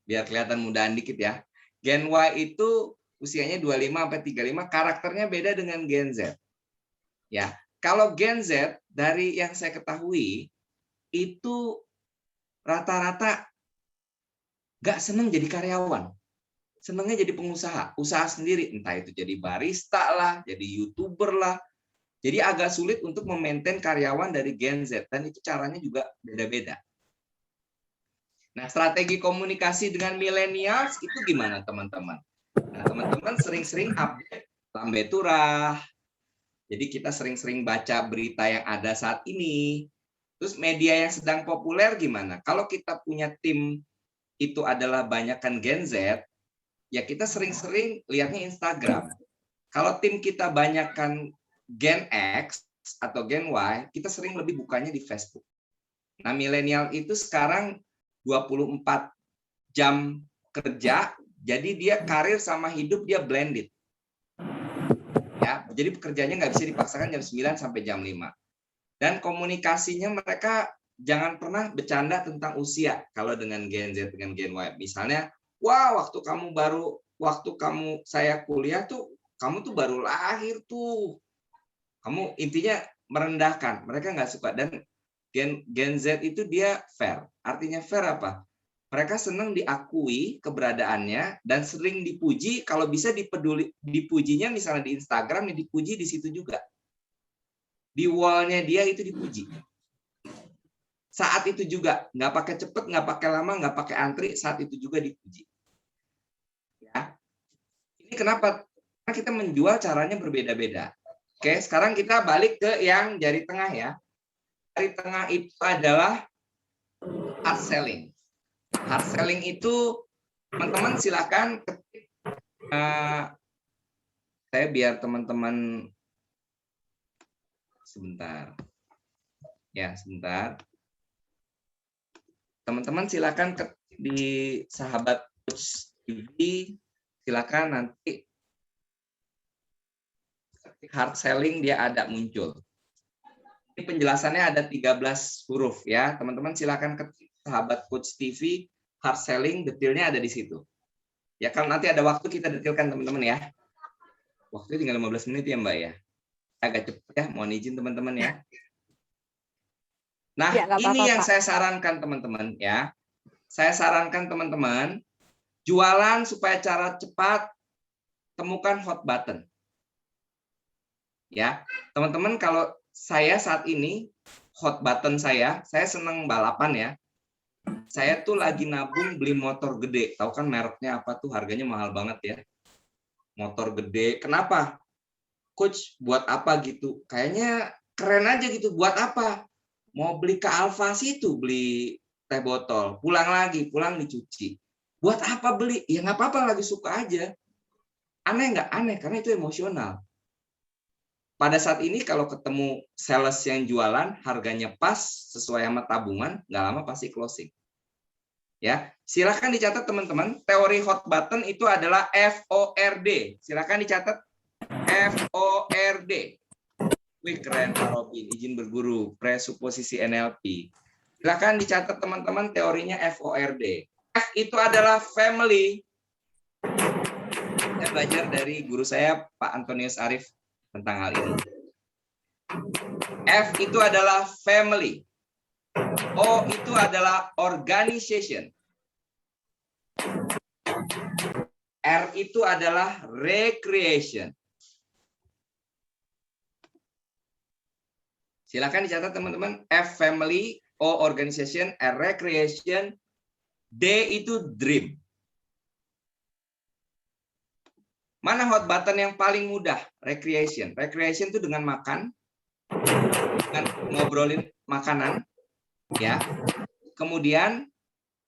Biar kelihatan mudaan dikit ya. Gen Y itu usianya 25 sampai 35, karakternya beda dengan Gen Z. Ya, kalau Gen Z dari yang saya ketahui itu rata-rata nggak seneng jadi karyawan. Senengnya jadi pengusaha, usaha sendiri, entah itu jadi barista lah, jadi YouTuber lah. Jadi agak sulit untuk memaintain karyawan dari Gen Z, dan itu caranya juga beda-beda. Nah, strategi komunikasi dengan millennials itu gimana, teman-teman? Nah, teman-teman sering-sering update lambe turah. Jadi kita sering-sering baca berita yang ada saat ini. Terus media yang sedang populer gimana? Kalau kita punya tim itu adalah banyakkan Gen Z, ya kita sering-sering lihatnya Instagram. Kalau tim kita banyakkan Gen X atau Gen Y, kita sering lebih bukanya di Facebook. Nah, milenial itu sekarang 24 jam kerja, jadi dia karir sama hidup dia blended. Ya, jadi pekerjaannya nggak bisa dipaksakan jam 9 sampai jam 5. Dan komunikasinya mereka jangan pernah bercanda tentang usia. Kalau dengan Gen Z, dengan Gen Y. Misalnya, wah waktu saya kuliah tuh, kamu tuh baru lahir tuh. Kamu intinya merendahkan. Mereka nggak suka. Dan Gen Z itu dia fair. Artinya fair apa? Mereka senang diakui keberadaannya dan sering dipuji. Kalau bisa dipujinya misalnya di Instagram, dipuji di situ juga. Di wall-nya dia itu dipuji. Saat itu juga nggak pakai cepet, nggak pakai lama, nggak pakai antri. Saat itu juga dipuji. Ya, ini kenapa? Karena kita menjual caranya berbeda-beda. Oke, sekarang kita balik ke yang jari tengah ya. Jari tengah itu adalah hard selling. Hard selling itu teman-teman silakan ketik. Saya biar teman-teman sebentar. Ya, sebentar. Teman-teman silakan ketik di Sahabat Coach TV, silakan nanti ketik hard selling dia ada muncul. Ini penjelasannya ada 13 huruf ya. Teman-teman silakan ketik Sahabat Coach TV, hard selling, detailnya ada di situ. Ya, kalau nanti ada waktu kita detailkan teman-teman ya. Waktu tinggal 15 menit ya Mbak ya. Agak cepat ya, mohon izin teman-teman ya. Nah, Ya, ini apa-apa, yang Pak. saya sarankan teman-teman ya. Saya sarankan teman-teman jualan supaya cara cepat, temukan hot button. Ya, teman-teman kalau saya saat ini hot button saya senang balapan ya. Saya tuh lagi nabung beli motor gede. Tahu kan mereknya apa tuh? Harganya mahal banget ya. Motor gede. Kenapa? Coach, buat apa gitu? Kayaknya keren aja gitu. Buat apa? Mau beli ke Alfa situ, beli teh botol. Pulang lagi, pulang dicuci. Buat apa beli? Ya nggak apa-apa, lagi suka aja. Aneh nggak? Aneh, karena itu emosional. Pada saat ini kalau ketemu sales yang jualan, harganya pas, sesuai sama tabungan, nggak lama pasti closing. Ya, silakan dicatat teman-teman. Teori hot button itu adalah FORD. Silakan dicatat FORD. Wih, keren Pak Robin, izin berguru, presuposisi NLP. Silakan dicatat teman-teman teorinya FORD. F itu adalah family. Saya belajar dari guru saya Pak Antonius Arif tentang hal ini. F itu adalah family. O itu adalah organization. R itu adalah recreation. Silakan dicatat teman-teman. F family, O organization, R recreation, D itu dream. Mana hot button yang paling mudah? Recreation. Recreation itu dengan makan, dengan ngobrolin makanan, ya. Kemudian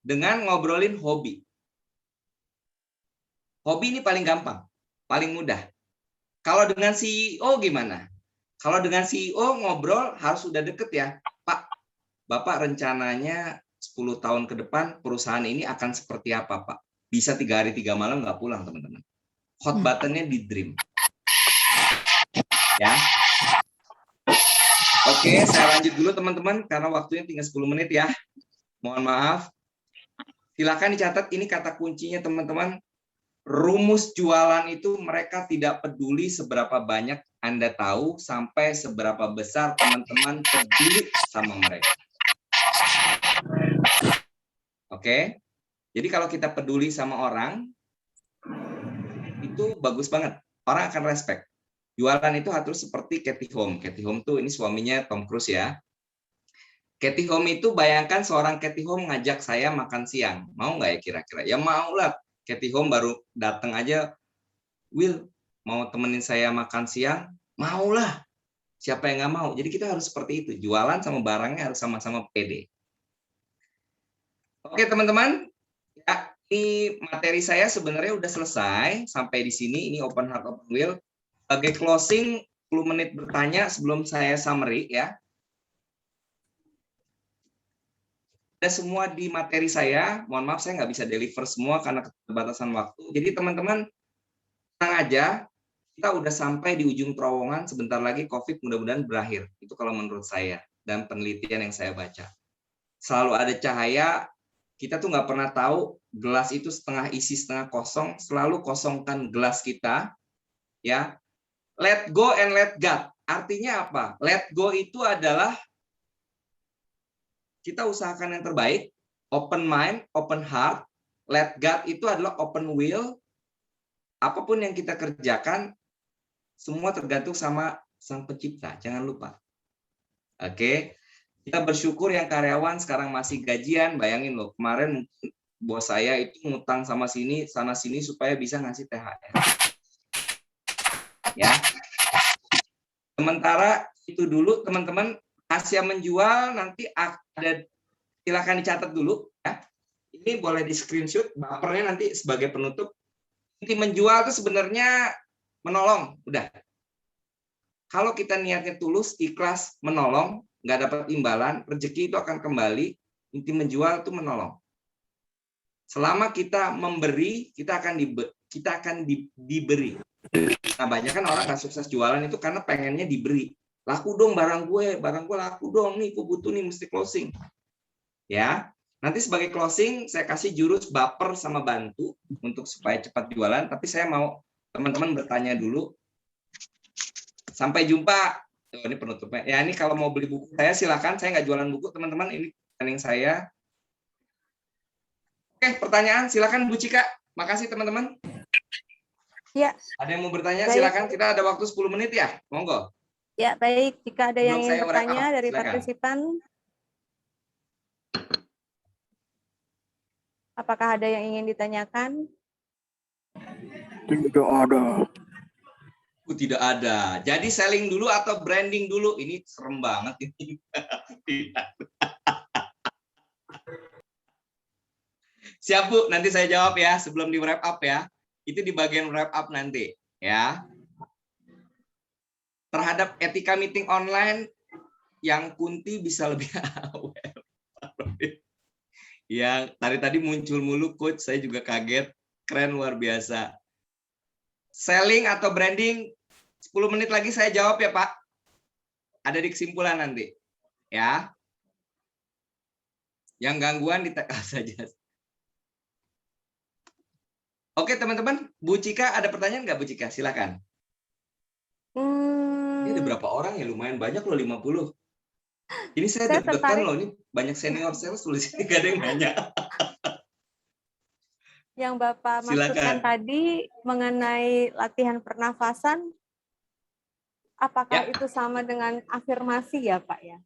dengan ngobrolin hobi. Hobi ini paling gampang, paling mudah. Kalau dengan CEO gimana? Kalau dengan CEO ngobrol harus sudah deket ya. Pak, Bapak rencananya 10 tahun ke depan perusahaan ini akan seperti apa, Pak? Bisa 3 hari 3 malam nggak pulang, teman-teman. Hot buttonnya di dream. Ya. Oke, saya lanjut dulu teman-teman karena waktunya tinggal 10 menit ya. Mohon maaf. Silakan dicatat ini kata kuncinya teman-teman. Rumus jualan itu mereka tidak peduli seberapa banyak Anda tahu sampai seberapa besar teman-teman peduli sama mereka. Oke. Jadi kalau kita peduli sama orang itu bagus banget. Orang akan respect. Jualan itu harus seperti Katie Holmes. Katie Holmes tuh ini suaminya Tom Cruise ya. Katie Holmes itu bayangkan seorang Katie Holmes ngajak saya makan siang. Mau nggak ya kira-kira? Ya mau lah. Katie Holmes baru datang aja. Will, mau temenin saya makan siang? Maulah. Siapa yang nggak mau? Jadi kita harus seperti itu. Jualan sama barangnya harus sama-sama pede. Oke teman-teman. Ya, Ini materi saya sebenarnya udah selesai sampai di sini. Ini open heart open will. Sebagai closing, 10 menit bertanya sebelum saya summary ya. Ada semua di materi saya. Mohon maaf saya nggak bisa deliver semua karena keterbatasan waktu. Jadi teman-teman tenang aja. Kita udah sampai di ujung terowongan. Sebentar lagi COVID mudah-mudahan berakhir. Itu kalau menurut saya dan penelitian yang saya baca. Selalu ada cahaya. Kita tuh nggak pernah tahu gelas itu setengah isi setengah kosong. Selalu kosongkan gelas kita, ya. Let go and let God. Artinya apa? Let go itu adalah kita usahakan yang terbaik. Open mind, open heart. Let God itu adalah open will. Apapun yang kita kerjakan, semua tergantung sama Sang Pencipta. Jangan lupa. Oke. Kita bersyukur yang karyawan sekarang masih gajian. Bayangin loh, kemarin bos saya itu ngutang sama sini, sana sini supaya bisa ngasih THR. Ya. Sementara itu dulu teman-teman, Asia menjual nanti ada, silakan dicatat dulu ya. Ini boleh di screenshot, bapernya nanti sebagai penutup. Inti menjual itu sebenarnya menolong, udah. Kalau kita niatnya tulus, ikhlas, menolong, nggak dapat imbalan, rezeki itu akan kembali. Inti menjual itu menolong. Selama kita memberi, kita akan diberi. Nah, banyak kan orang nggak sukses jualan itu karena pengennya diberi. Laku dong barang gue laku dong nih, gue butuh nih, mesti closing. Ya, nanti sebagai closing saya kasih jurus baper sama bantu untuk supaya cepat jualan. Tapi saya mau teman-teman bertanya dulu. Sampai jumpa. Ini penutupnya. Ya, ini kalau mau beli buku saya silakan. Saya nggak jualan buku, teman-teman. Ini planning saya. Oke, pertanyaan silakan Bu Cika. Makasih teman-teman. Ya. Ada yang mau bertanya? Baik. Silakan. Kita ada waktu 10 menit ya. Monggo. Ya, baik. Jika ada yang Sebelum saya ingin wrap bertanya up, dari silakan. partisipan, apakah ada yang ingin ditanyakan? Tidak ada. Tidak ada. Jadi selling dulu atau branding dulu? Ini serem banget ini. Siap Bu, nanti saya jawab ya sebelum di wrap up ya. Itu di bagian wrap up nanti ya. Terhadap etika meeting online yang Kunti bisa lebih aware. Yang tadi muncul mulu coach, saya juga kaget. Keren, luar biasa. Selling atau branding, 10 menit lagi saya jawab ya Pak. Ada di kesimpulan nanti. Ya. Yang gangguan di TK saja. Oke teman-teman, Bu Cika ada pertanyaan nggak Bu Cika? Silakan. Ini ada berapa orang ya? Lumayan banyak loh, 50. Ini saya deg-degan loh, ini banyak senior sales tulis ini, gak ada yang nanya. Yang Bapak maksudkan tadi mengenai latihan pernafasan, apakah itu sama dengan afirmasi ya Pak ya?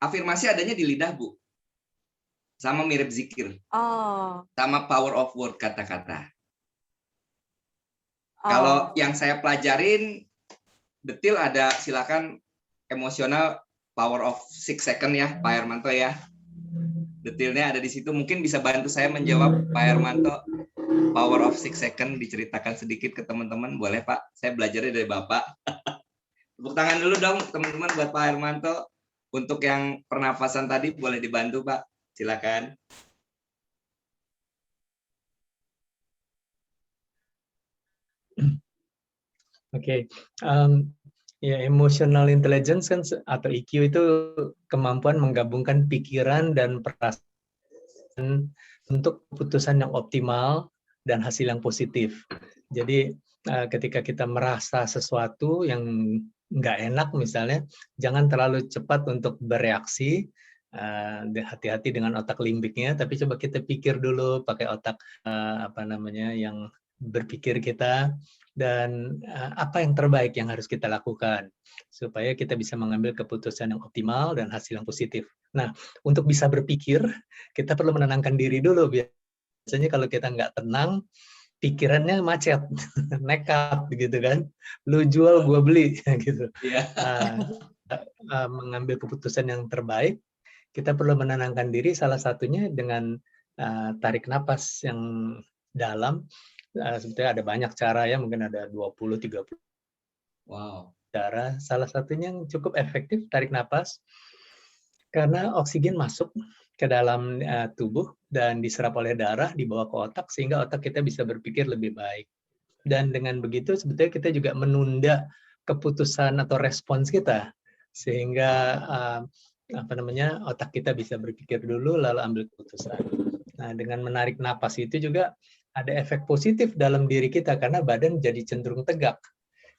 Afirmasi adanya di lidah Bu. Sama mirip zikir. Oh. Sama power of word, kata-kata. Kalau yang saya pelajarin, detail ada, silakan emosional power of 6 second ya, Pak Hermanto ya. Detailnya ada di situ. Mungkin bisa bantu saya menjawab, Pak Hermanto. Power of 6 second diceritakan sedikit ke teman-teman. Boleh Pak? Saya belajarnya dari Bapak. Tepuk tangan dulu dong teman-teman buat Pak Hermanto. Untuk yang pernafasan tadi boleh dibantu Pak. Silakan. Oke. Ya, emotional intelligence kan atau EQ itu kemampuan menggabungkan pikiran dan perasaan untuk keputusan yang optimal dan hasil yang positif. Jadi ketika kita merasa sesuatu yang nggak enak misalnya, jangan terlalu cepat untuk bereaksi. Hati-hati dengan otak limbiknya, tapi coba kita pikir dulu pakai otak yang berpikir kita. Dan apa yang terbaik yang harus kita lakukan supaya kita bisa mengambil keputusan yang optimal dan hasil yang positif. Nah, untuk bisa berpikir, kita perlu menenangkan diri dulu. Biasanya kalau kita nggak tenang, pikirannya macet, nekat gitu kan. Lu jual, gua beli gitu. Mengambil keputusan yang terbaik, kita perlu menenangkan diri, salah satunya dengan tarik napas yang dalam. Sebetulnya ada banyak cara ya, mungkin ada 20-30 Wow. cara. Salah satunya yang cukup efektif, tarik napas. Karena oksigen masuk ke dalam tubuh dan diserap oleh darah, dibawa ke otak, sehingga otak kita bisa berpikir lebih baik. Dan dengan begitu sebetulnya kita juga menunda keputusan atau respons kita, sehingga otak kita bisa berpikir dulu lalu ambil keputusan. Nah, dengan menarik napas itu juga ada efek positif dalam diri kita karena badan jadi cenderung tegak.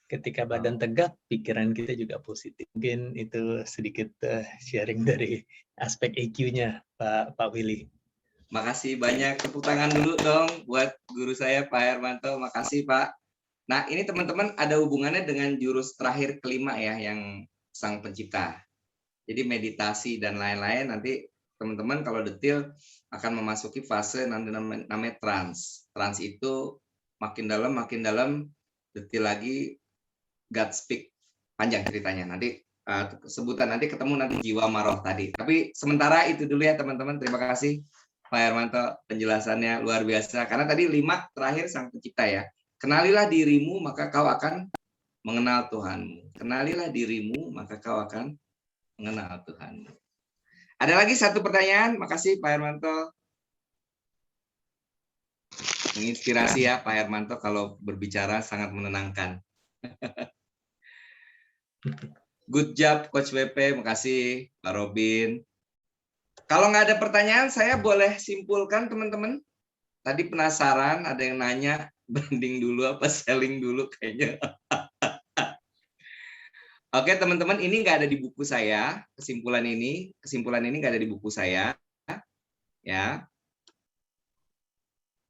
Ketika badan tegak, pikiran kita juga positif. Mungkin itu sedikit sharing dari aspek EQ-nya, Pak Willy. Makasih banyak, tepuk tangan dulu dong buat guru saya Pak Hermanto. Makasih Pak. Nah ini teman-teman ada hubungannya dengan jurus terakhir kelima ya, yang Sang Pencipta. Jadi meditasi dan lain-lain nanti teman-teman kalau detail akan memasuki fase namanya trans. Trans itu makin dalam, detail lagi God speak, panjang ceritanya. Nanti sebutan nanti ketemu nanti jiwa maroh tadi. Tapi sementara itu dulu ya teman-teman. Terima kasih Pak Hermanto, penjelasannya luar biasa. Karena tadi 5 terakhir Sang Pencipta ya. Kenalilah dirimu maka kau akan mengenal Tuhanmu. Kenalilah dirimu maka kau akan mengenal Tuhanmu. Ada lagi satu pertanyaan? Makasih Pak Hermanto. Menginspirasi ya Pak Hermanto, kalau berbicara sangat menenangkan. Good job Coach WP, makasih Pak Robin. Kalau nggak ada pertanyaan, saya boleh simpulkan teman-teman. Tadi penasaran, ada yang nanya, branding dulu apa selling dulu kayaknya. Oke teman-teman, ini nggak ada di buku saya, kesimpulan ini nggak ada di buku saya. Ya.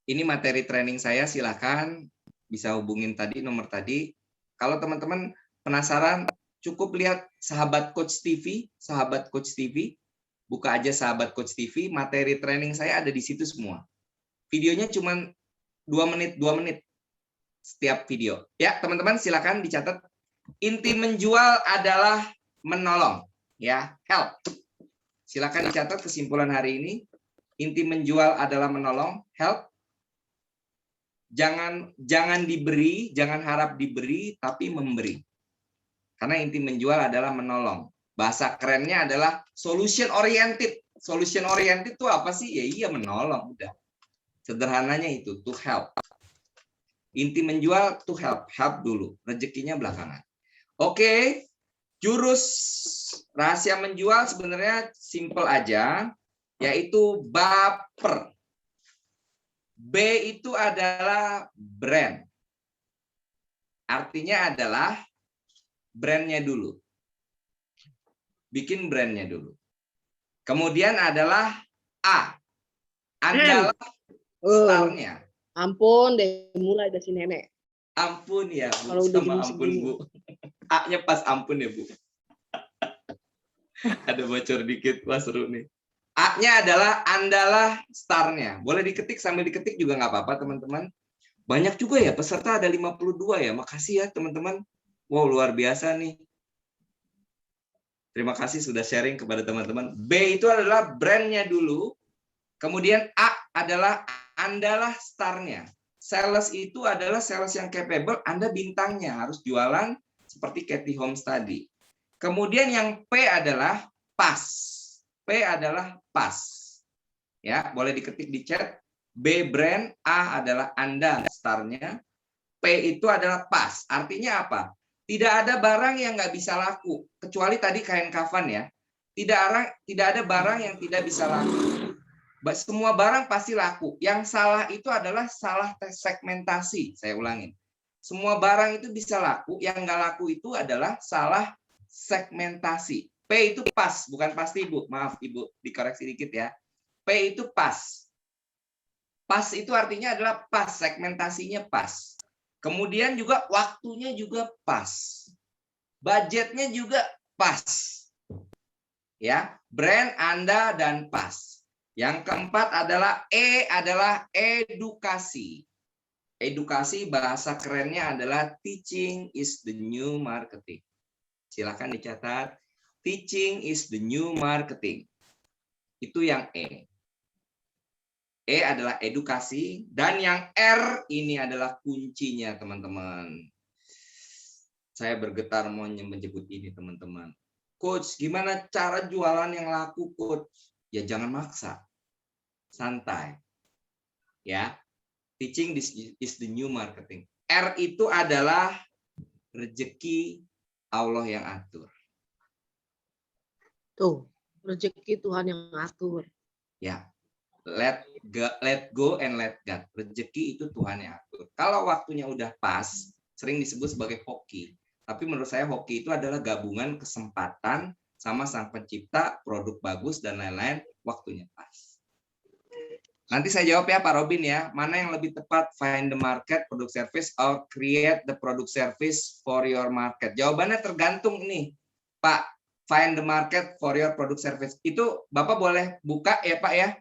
Ini materi training saya, silakan bisa hubungin tadi nomor tadi. Kalau teman-teman penasaran, cukup lihat Sahabat Coach TV, buka aja Sahabat Coach TV, materi training saya ada di situ semua. Videonya cuma 2 menit setiap video. Ya, teman-teman silakan dicatat. Inti menjual adalah menolong, ya, help. Silakan dicatat kesimpulan hari ini. Inti menjual adalah menolong, help. Jangan diberi, jangan harap diberi, tapi memberi. Karena inti menjual adalah menolong. Bahasa kerennya adalah solution oriented. Solution oriented itu apa sih? Ya iya menolong, udah. Sederhananya itu, to help. Inti menjual to help, help dulu. Rezekinya belakangan. Oke, jurus rahasia menjual sebenarnya simple aja, yaitu baper. B itu adalah brand. Artinya adalah brandnya dulu. Bikin brandnya dulu. Kemudian adalah A. Adalah starnya. Ampun deh, mulai dari si nenek. Ampun ya Bu, Kalau udah sama jam ampun segini. Bu. A-nya pas ampun ya Bu. Ada bocor dikit, wah seru nih. A-nya adalah andalah starnya. Boleh diketik, sambil diketik juga nggak apa-apa teman-teman. Banyak juga ya, peserta ada 52 ya. Makasih ya teman-teman. Wow, luar biasa nih. Terima kasih sudah sharing kepada teman-teman. B itu adalah brandnya dulu. Kemudian A adalah andalah starnya. Sales itu adalah sales yang capable, Anda bintangnya. Harus jualan seperti Cathy Holmes tadi. Kemudian yang P adalah pas. P adalah pas. Ya, boleh diketik di chat. B brand, A adalah Anda starnya. P itu adalah pas. Artinya apa? Tidak ada barang yang nggak bisa laku. Kecuali tadi kain kafan ya. Tidak ada barang yang tidak bisa laku. Semua barang pasti laku. Yang salah itu adalah salah segmentasi. Saya ulangin. Semua barang itu bisa laku. Yang nggak laku itu adalah salah segmentasi. P itu pas, bukan pasti Ibu. Maaf Ibu, dikoreksi dikit ya. P itu pas. Pas itu artinya adalah pas, segmentasinya pas. Kemudian juga waktunya juga pas. Budgetnya juga pas. Ya, brand Anda dan pas. Yang keempat adalah E adalah edukasi. Edukasi bahasa kerennya adalah teaching is the new marketing. Silakan dicatat. Teaching is the new marketing. Itu yang E. E adalah edukasi, dan yang R ini adalah kuncinya, teman-teman. Saya bergetar mau menyebut ini, teman-teman. Coach, gimana cara jualan yang laku, Coach? Ya jangan maksa. Santai. Ya. Teaching is the new marketing. R itu adalah rezeki Allah yang atur. Tuh, rezeki Tuhan yang atur. Ya. Let go and let God. Rezeki itu Tuhan yang atur. Kalau waktunya udah pas, sering disebut sebagai hoki. Tapi menurut saya hoki itu adalah gabungan kesempatan sama sang pencipta, produk bagus, dan lain-lain, waktunya pas. Nanti saya jawab ya Pak Robin ya, mana yang lebih tepat, find the market, product service, or create the product service for your market. Jawabannya tergantung nih, Pak, find the market for your product service. Itu Bapak boleh buka ya Pak ya.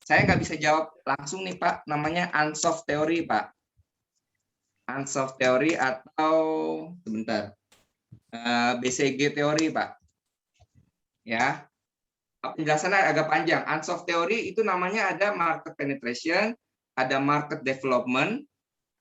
Saya nggak bisa jawab langsung nih Pak, namanya unsolved theory Pak. Unsolved theory atau sebentar BCG teori Pak. Ya, penjelasannya agak panjang. Unsolved theory itu namanya ada market penetration, ada market development,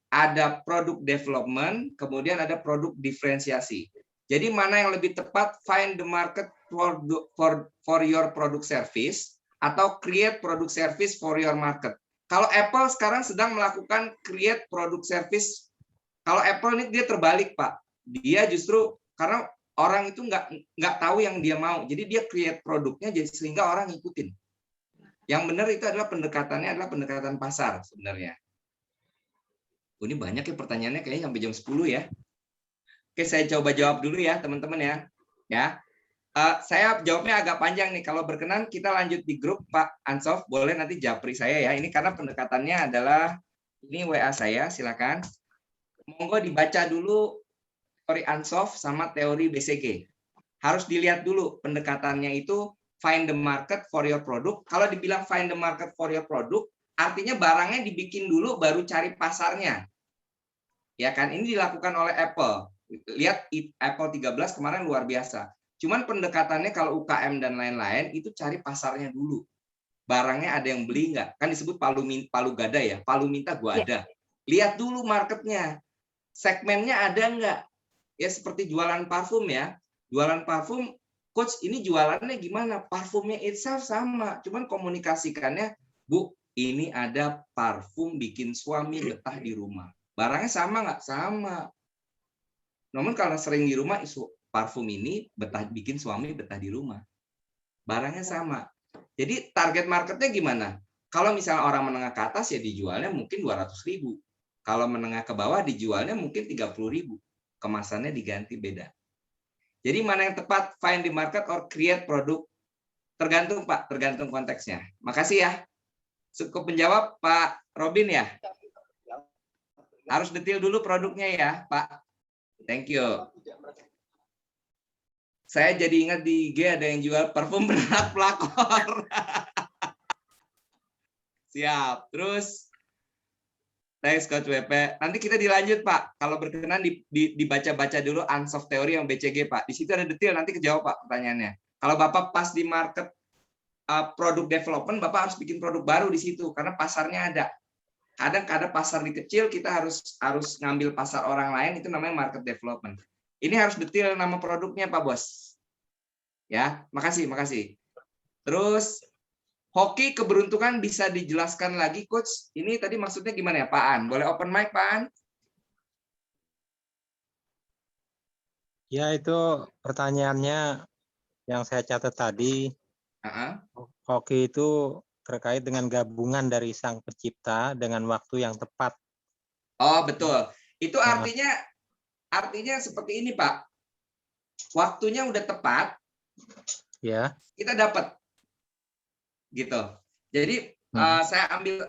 ada product development, kemudian ada produk diferensiasi. Jadi mana yang lebih tepat, find the market for your product service atau create product service for your market. Kalau Apple sekarang sedang melakukan create product service. Kalau Apple ini dia terbalik Pak, dia justru karena orang itu nggak tahu yang dia mau, jadi dia create produknya jadi sehingga orang ngikutin. Yang benar itu adalah pendekatannya adalah pendekatan pasar sebenarnya. Ini banyak ya pertanyaannya kayaknya sampai jam 10 ya. Oke, saya coba jawab dulu ya teman-teman ya. Saya jawabnya agak panjang nih. Kalau berkenan kita lanjut di grup Pak Ansof, boleh nanti japri saya ya. Ini karena pendekatannya adalah ini WA saya, silakan. Monggo dibaca dulu teori Ansof sama teori BCG. Harus dilihat dulu pendekatannya itu find the market for your product. Kalau dibilang find the market for your product, artinya barangnya dibikin dulu baru cari pasarnya. Ya kan, ini dilakukan oleh Apple. Lihat Apple 13 kemarin luar biasa. Cuman pendekatannya kalau UKM dan lain-lain itu cari pasarnya dulu. Barangnya ada yang beli nggak? Kan disebut palu gada ya, palu minta gua ada. Lihat dulu marketnya. Segmennya ada nggak? Ya seperti jualan parfum ya. Jualan parfum, coach ini jualannya gimana? Parfumnya itself sama, cuman komunikasikannya, Bu, ini ada parfum bikin suami betah di rumah. Barangnya sama nggak? Sama. Namun kalau sering di rumah, parfum ini bikin suami betah di rumah. Barangnya sama. Jadi target marketnya gimana? Kalau misalnya orang menengah ke atas ya dijualnya mungkin 200.000. Kalau menengah ke bawah dijualnya mungkin 30.000. Kemasannya diganti beda. Jadi mana yang tepat, find the market or create produk? Tergantung Pak, tergantung konteksnya. Makasih ya. Cukup menjawab Pak Robin ya. Harus detail dulu produknya ya Pak. Thank you. Saya jadi ingat di IG ada yang jual parfum berat pelakor. Siap. Terus thanks Coach WP. Nanti kita dilanjut Pak. Kalau berkenan dibaca-baca dulu unsolved theory yang BCG Pak. Di situ ada detail, nanti kejawab Pak pertanyaannya. Kalau Bapak pas di market produk development, Bapak harus bikin produk baru di situ karena pasarnya ada. Kadang-kadang pasar di kecil kita harus ngambil pasar orang lain, itu namanya market development. Ini harus detail nama produknya Pak Bos. Ya, makasih. Terus hoki keberuntungan bisa dijelaskan lagi, Coach? Ini tadi maksudnya gimana ya, Pak An? Boleh open mic, Pak An? Ya, itu pertanyaannya yang saya catat tadi. Hoki itu terkait dengan gabungan dari sang pencipta dengan waktu yang tepat. Oh, betul. Itu artinya seperti ini, Pak. Waktunya udah tepat. Ya. Kita dapat. Gitu. Jadi saya ambil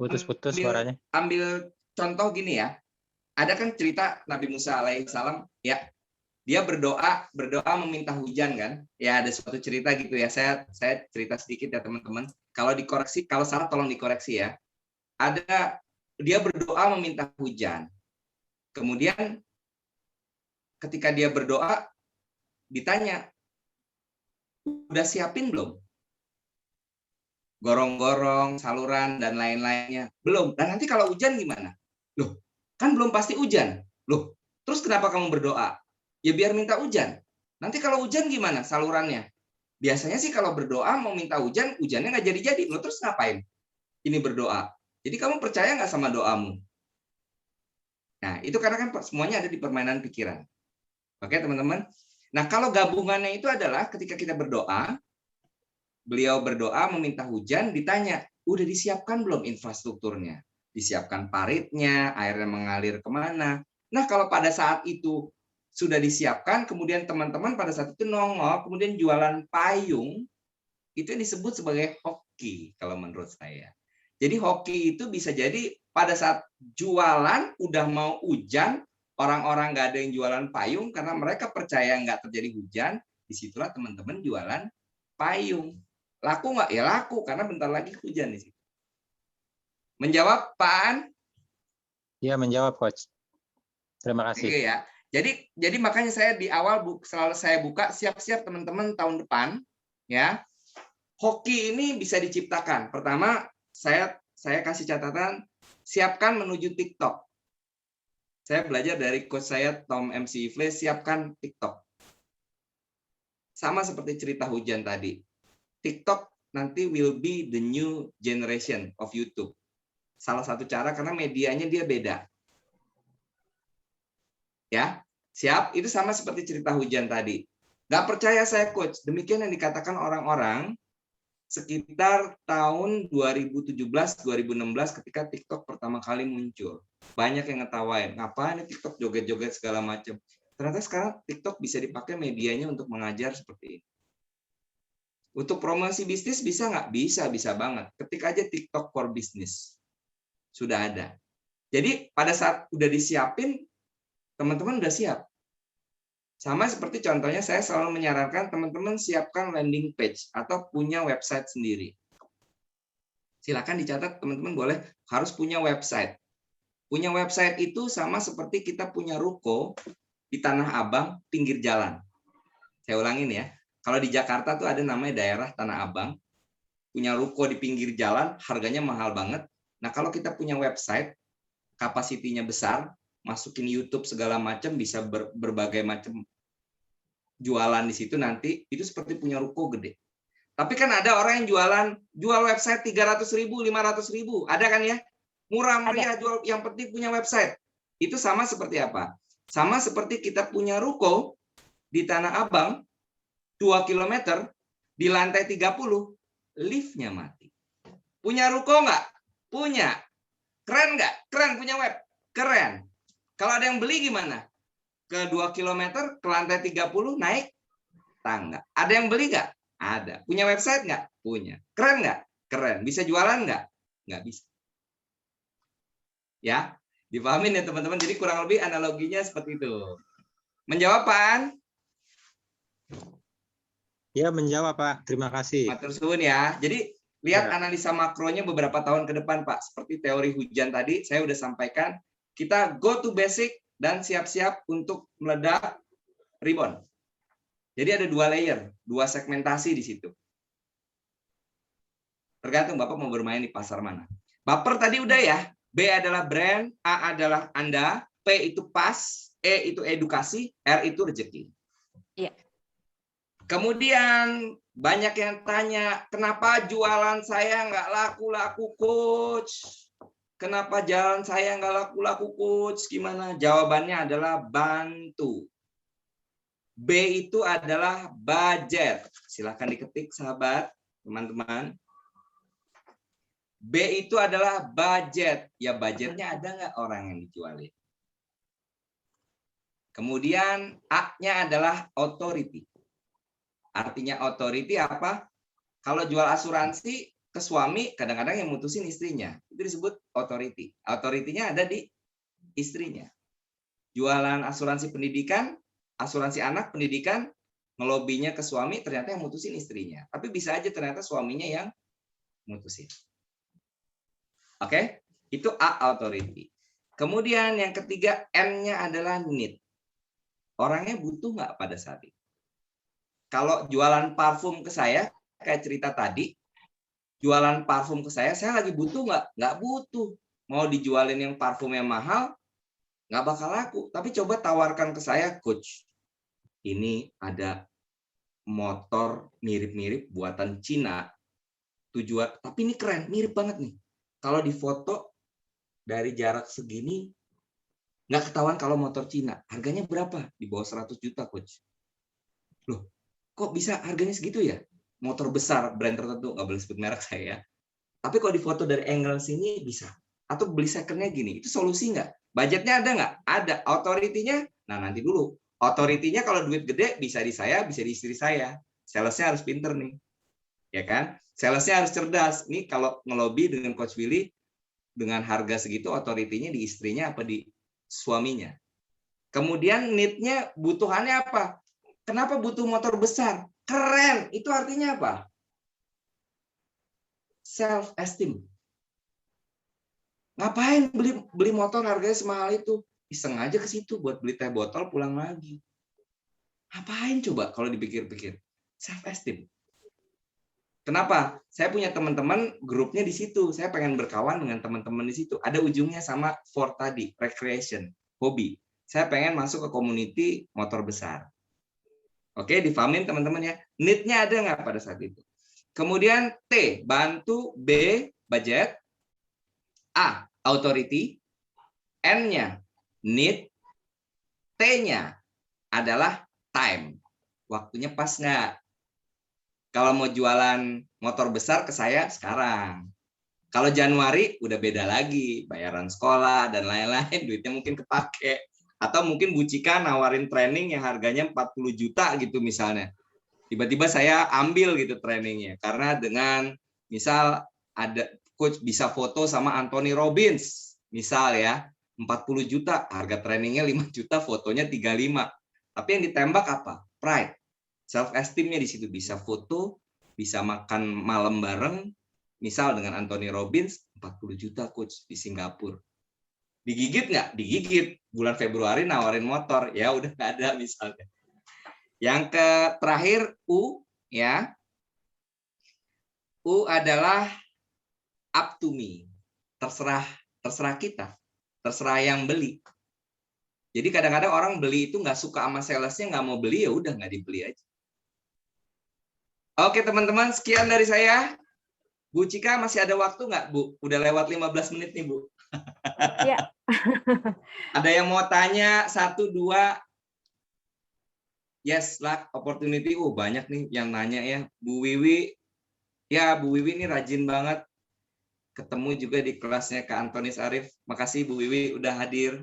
putus-putus suaranya. Ambil contoh gini ya. Ada kan cerita Nabi Musa alaihissalam ya. Dia berdoa meminta hujan kan. Ya ada suatu cerita gitu ya. Saya cerita sedikit ya teman-teman. Kalau dikoreksi, kalau salah tolong dikoreksi ya. Dia berdoa meminta hujan. Kemudian ketika dia berdoa ditanya, Udah siapin belum? Gorong-gorong, saluran, dan lain-lainnya. Belum. Dan nanti kalau hujan gimana? Loh, kan belum pasti hujan. Loh, terus kenapa kamu berdoa? Ya biar minta hujan. Nanti kalau hujan gimana salurannya? Biasanya sih kalau berdoa mau minta hujan, hujannya nggak jadi-jadi. Loh, terus ngapain? Ini berdoa. Jadi kamu percaya nggak sama doamu? Nah, itu karena kan semuanya ada di permainan pikiran. Oke, teman-teman? Nah, kalau gabungannya itu adalah ketika kita berdoa, beliau berdoa meminta hujan, ditanya, udah disiapkan belum infrastrukturnya? Disiapkan paritnya, airnya mengalir kemana? Nah, kalau pada saat itu sudah disiapkan, kemudian teman-teman pada saat itu nongol, kemudian jualan payung, itu yang disebut sebagai hoki, kalau menurut saya. Jadi hoki itu bisa jadi pada saat jualan, udah mau hujan, orang-orang nggak ada yang jualan payung, karena mereka percaya nggak terjadi hujan, disitulah teman-teman jualan payung. Laku nggak? Ya laku, karena bentar lagi hujan di situ. Menjawab, Pak An? Ya, menjawab, Coach. Terima kasih. Oke ya. Jadi makanya saya di awal selalu saya buka, siap-siap teman-teman tahun depan, ya. Hoki ini bisa diciptakan. Pertama, saya kasih catatan, siapkan menuju TikTok. Saya belajar dari coach saya, Tom MC Ifle, siapkan TikTok. Sama seperti cerita hujan tadi. TikTok nanti will be the new generation of YouTube. Salah satu cara karena medianya dia beda. Ya, siap? Itu sama seperti cerita hujan tadi. Nggak percaya saya, coach. Demikian yang dikatakan orang-orang sekitar tahun 2017-2016 ketika TikTok pertama kali muncul. Banyak yang ngetawain, ngapain TikTok joget-joget segala macam. Ternyata sekarang TikTok bisa dipakai medianya untuk mengajar seperti ini. Untuk promosi bisnis bisa nggak? Bisa banget. Ketik aja TikTok for business. Sudah ada. Jadi pada saat udah disiapin, teman-teman udah siap. Sama seperti contohnya saya selalu menyarankan teman-teman siapkan landing page atau punya website sendiri. Silakan dicatat teman-teman boleh harus punya website. Punya website itu sama seperti kita punya ruko di Tanah Abang pinggir jalan. Saya ulangin ya. Kalau di Jakarta tuh ada namanya daerah Tanah Abang, punya ruko di pinggir jalan, harganya mahal banget. Nah, kalau kita punya website, kapasitinya besar, masukin YouTube segala macam, bisa berbagai macam jualan di situ nanti, itu seperti punya ruko gede. Tapi kan ada orang yang jual website 300.000, 500.000, ada kan ya? Murah meriah jual, yang penting punya website. Itu sama seperti apa? Sama seperti kita punya ruko di Tanah Abang, 2 km, di lantai 30, liftnya mati. Punya ruko nggak? Punya. Keren nggak? Keren punya web. Keren. Kalau ada yang beli gimana? Ke 2 km, ke lantai 30, naik tangga. Ada yang beli nggak? Ada. Punya website nggak? Punya. Keren nggak? Keren. Bisa jualan nggak? Nggak bisa. Ya, dipahamin ya teman-teman. Jadi kurang lebih analoginya seperti itu. Menjawab, Pak? Ya, menjawab, Pak. Terima kasih. Matur suwun ya. Jadi lihat analisa makronya beberapa tahun ke depan, Pak. Seperti teori hujan tadi, saya udah sampaikan. Kita go to basic dan siap-siap untuk meledak rebound. Jadi ada 2 layer, 2 segmentasi di situ. Tergantung Bapak mau bermain di pasar mana. Baper tadi udah ya. B adalah brand, A adalah Anda, P itu pas, E itu edukasi, R itu rezeki. Iya. Kemudian banyak yang tanya, kenapa jualan saya nggak laku-laku, coach? Kenapa jalan saya nggak laku-laku, coach? Gimana? Jawabannya adalah bantu. B itu adalah budget. Silahkan diketik, sahabat, teman-teman. B itu adalah budget. Ya, budgetnya ada nggak orang yang dijualin? Kemudian A-nya adalah authority. Artinya authority apa? Kalau jual asuransi ke suami, kadang-kadang yang mutusin istrinya. Itu disebut authority. Authority-nya ada di istrinya. Jualan asuransi pendidikan, asuransi anak pendidikan, ngelobinya ke suami, ternyata yang mutusin istrinya. Tapi bisa aja ternyata suaminya yang mutusin. Oke? Itu A, authority. Kemudian yang ketiga, N-nya adalah need. Orangnya butuh nggak pada saat itu? Kalau jualan parfum ke saya, kayak cerita tadi, jualan parfum ke saya lagi butuh nggak? Nggak butuh. Mau dijualin yang parfum yang mahal, nggak bakal laku. Tapi coba tawarkan ke saya, coach, ini ada motor mirip-mirip buatan Cina, tujuan, tapi ini keren, mirip banget nih. Kalau difoto dari jarak segini, nggak ketahuan kalau motor Cina. Harganya berapa? Di bawah 100 juta, coach. Loh, kok bisa harganya segitu ya? Motor besar, brand tertentu, nggak boleh sebut merek saya. Tapi kalau difoto dari angle sini bisa. Atau beli secondnya gini, itu solusi nggak? Budgetnya ada nggak? Ada. Authority-nya? Nah, nanti dulu. Authority-nya kalau duit gede bisa di saya, bisa di istri saya. Salesnya harus pinter nih. Ya kan? Salesnya harus cerdas. Nih kalau ngelobi dengan Coach Willy, dengan harga segitu, authority-nya di istrinya apa di suaminya. Kemudian need-nya, butuhannya apa? Kenapa butuh motor besar? Keren. Itu artinya apa? Self-esteem. Ngapain beli motor harganya semahal itu? Iseng aja ke situ buat beli teh botol pulang lagi. Ngapain coba kalau dipikir-pikir? Self-esteem. Kenapa? Saya punya teman-teman, grupnya di situ. Saya pengen berkawan dengan teman-teman di situ. Ada ujungnya sama for tadi, recreation, hobi. Saya pengen masuk ke community motor besar. Oke, difahamin teman-teman ya. Need-nya ada nggak pada saat itu? Kemudian T, bantu. B, budget. A, authority. N-nya, need. T-nya adalah time. Waktunya pas nggak? Kalau mau jualan motor besar ke saya sekarang. Kalau Januari udah beda lagi, bayaran sekolah dan lain-lain, duitnya mungkin kepake. Atau mungkin Bu Cika nawarin training yang harganya 40 juta gitu misalnya. Tiba-tiba saya ambil gitu trainingnya. Karena dengan misal ada coach bisa foto sama Anthony Robbins. Misal ya, 40 juta, harga trainingnya 5 juta, fotonya 35. Tapi yang ditembak apa? Pride. Self-esteem-nya di situ, bisa foto, bisa makan malam bareng, misal dengan Anthony Robbins, 40 juta coach di Singapura. Digigit nggak? Digigit. Bulan Februari nawarin motor, ya udah nggak ada misalnya. Yang terakhir U, ya. U adalah up to me. Terserah kita. Terserah yang beli. Jadi kadang-kadang orang beli itu nggak suka sama salesnya, nggak mau beli, ya udah nggak dibeli aja. Oke teman-teman, sekian dari saya. Bu Cika masih ada waktu nggak, Bu? Udah lewat 15 menit nih, Bu. Ya. Ada yang mau tanya? 1, 2. Yes, luck, opportunity. Banyak nih yang nanya ya. Bu Wiwi. Ya, Bu Wiwi ini rajin banget. Ketemu juga di kelasnya Kak Antonis Arif. Makasih Bu Wiwi udah hadir.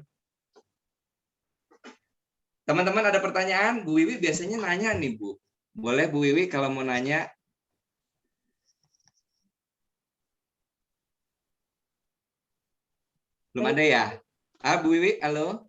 Teman-teman ada pertanyaan? Bu Wiwi biasanya nanya nih, Bu. Boleh Bu Wiwi kalau mau nanya. Belum ada ya? Bu Wiwi, halo?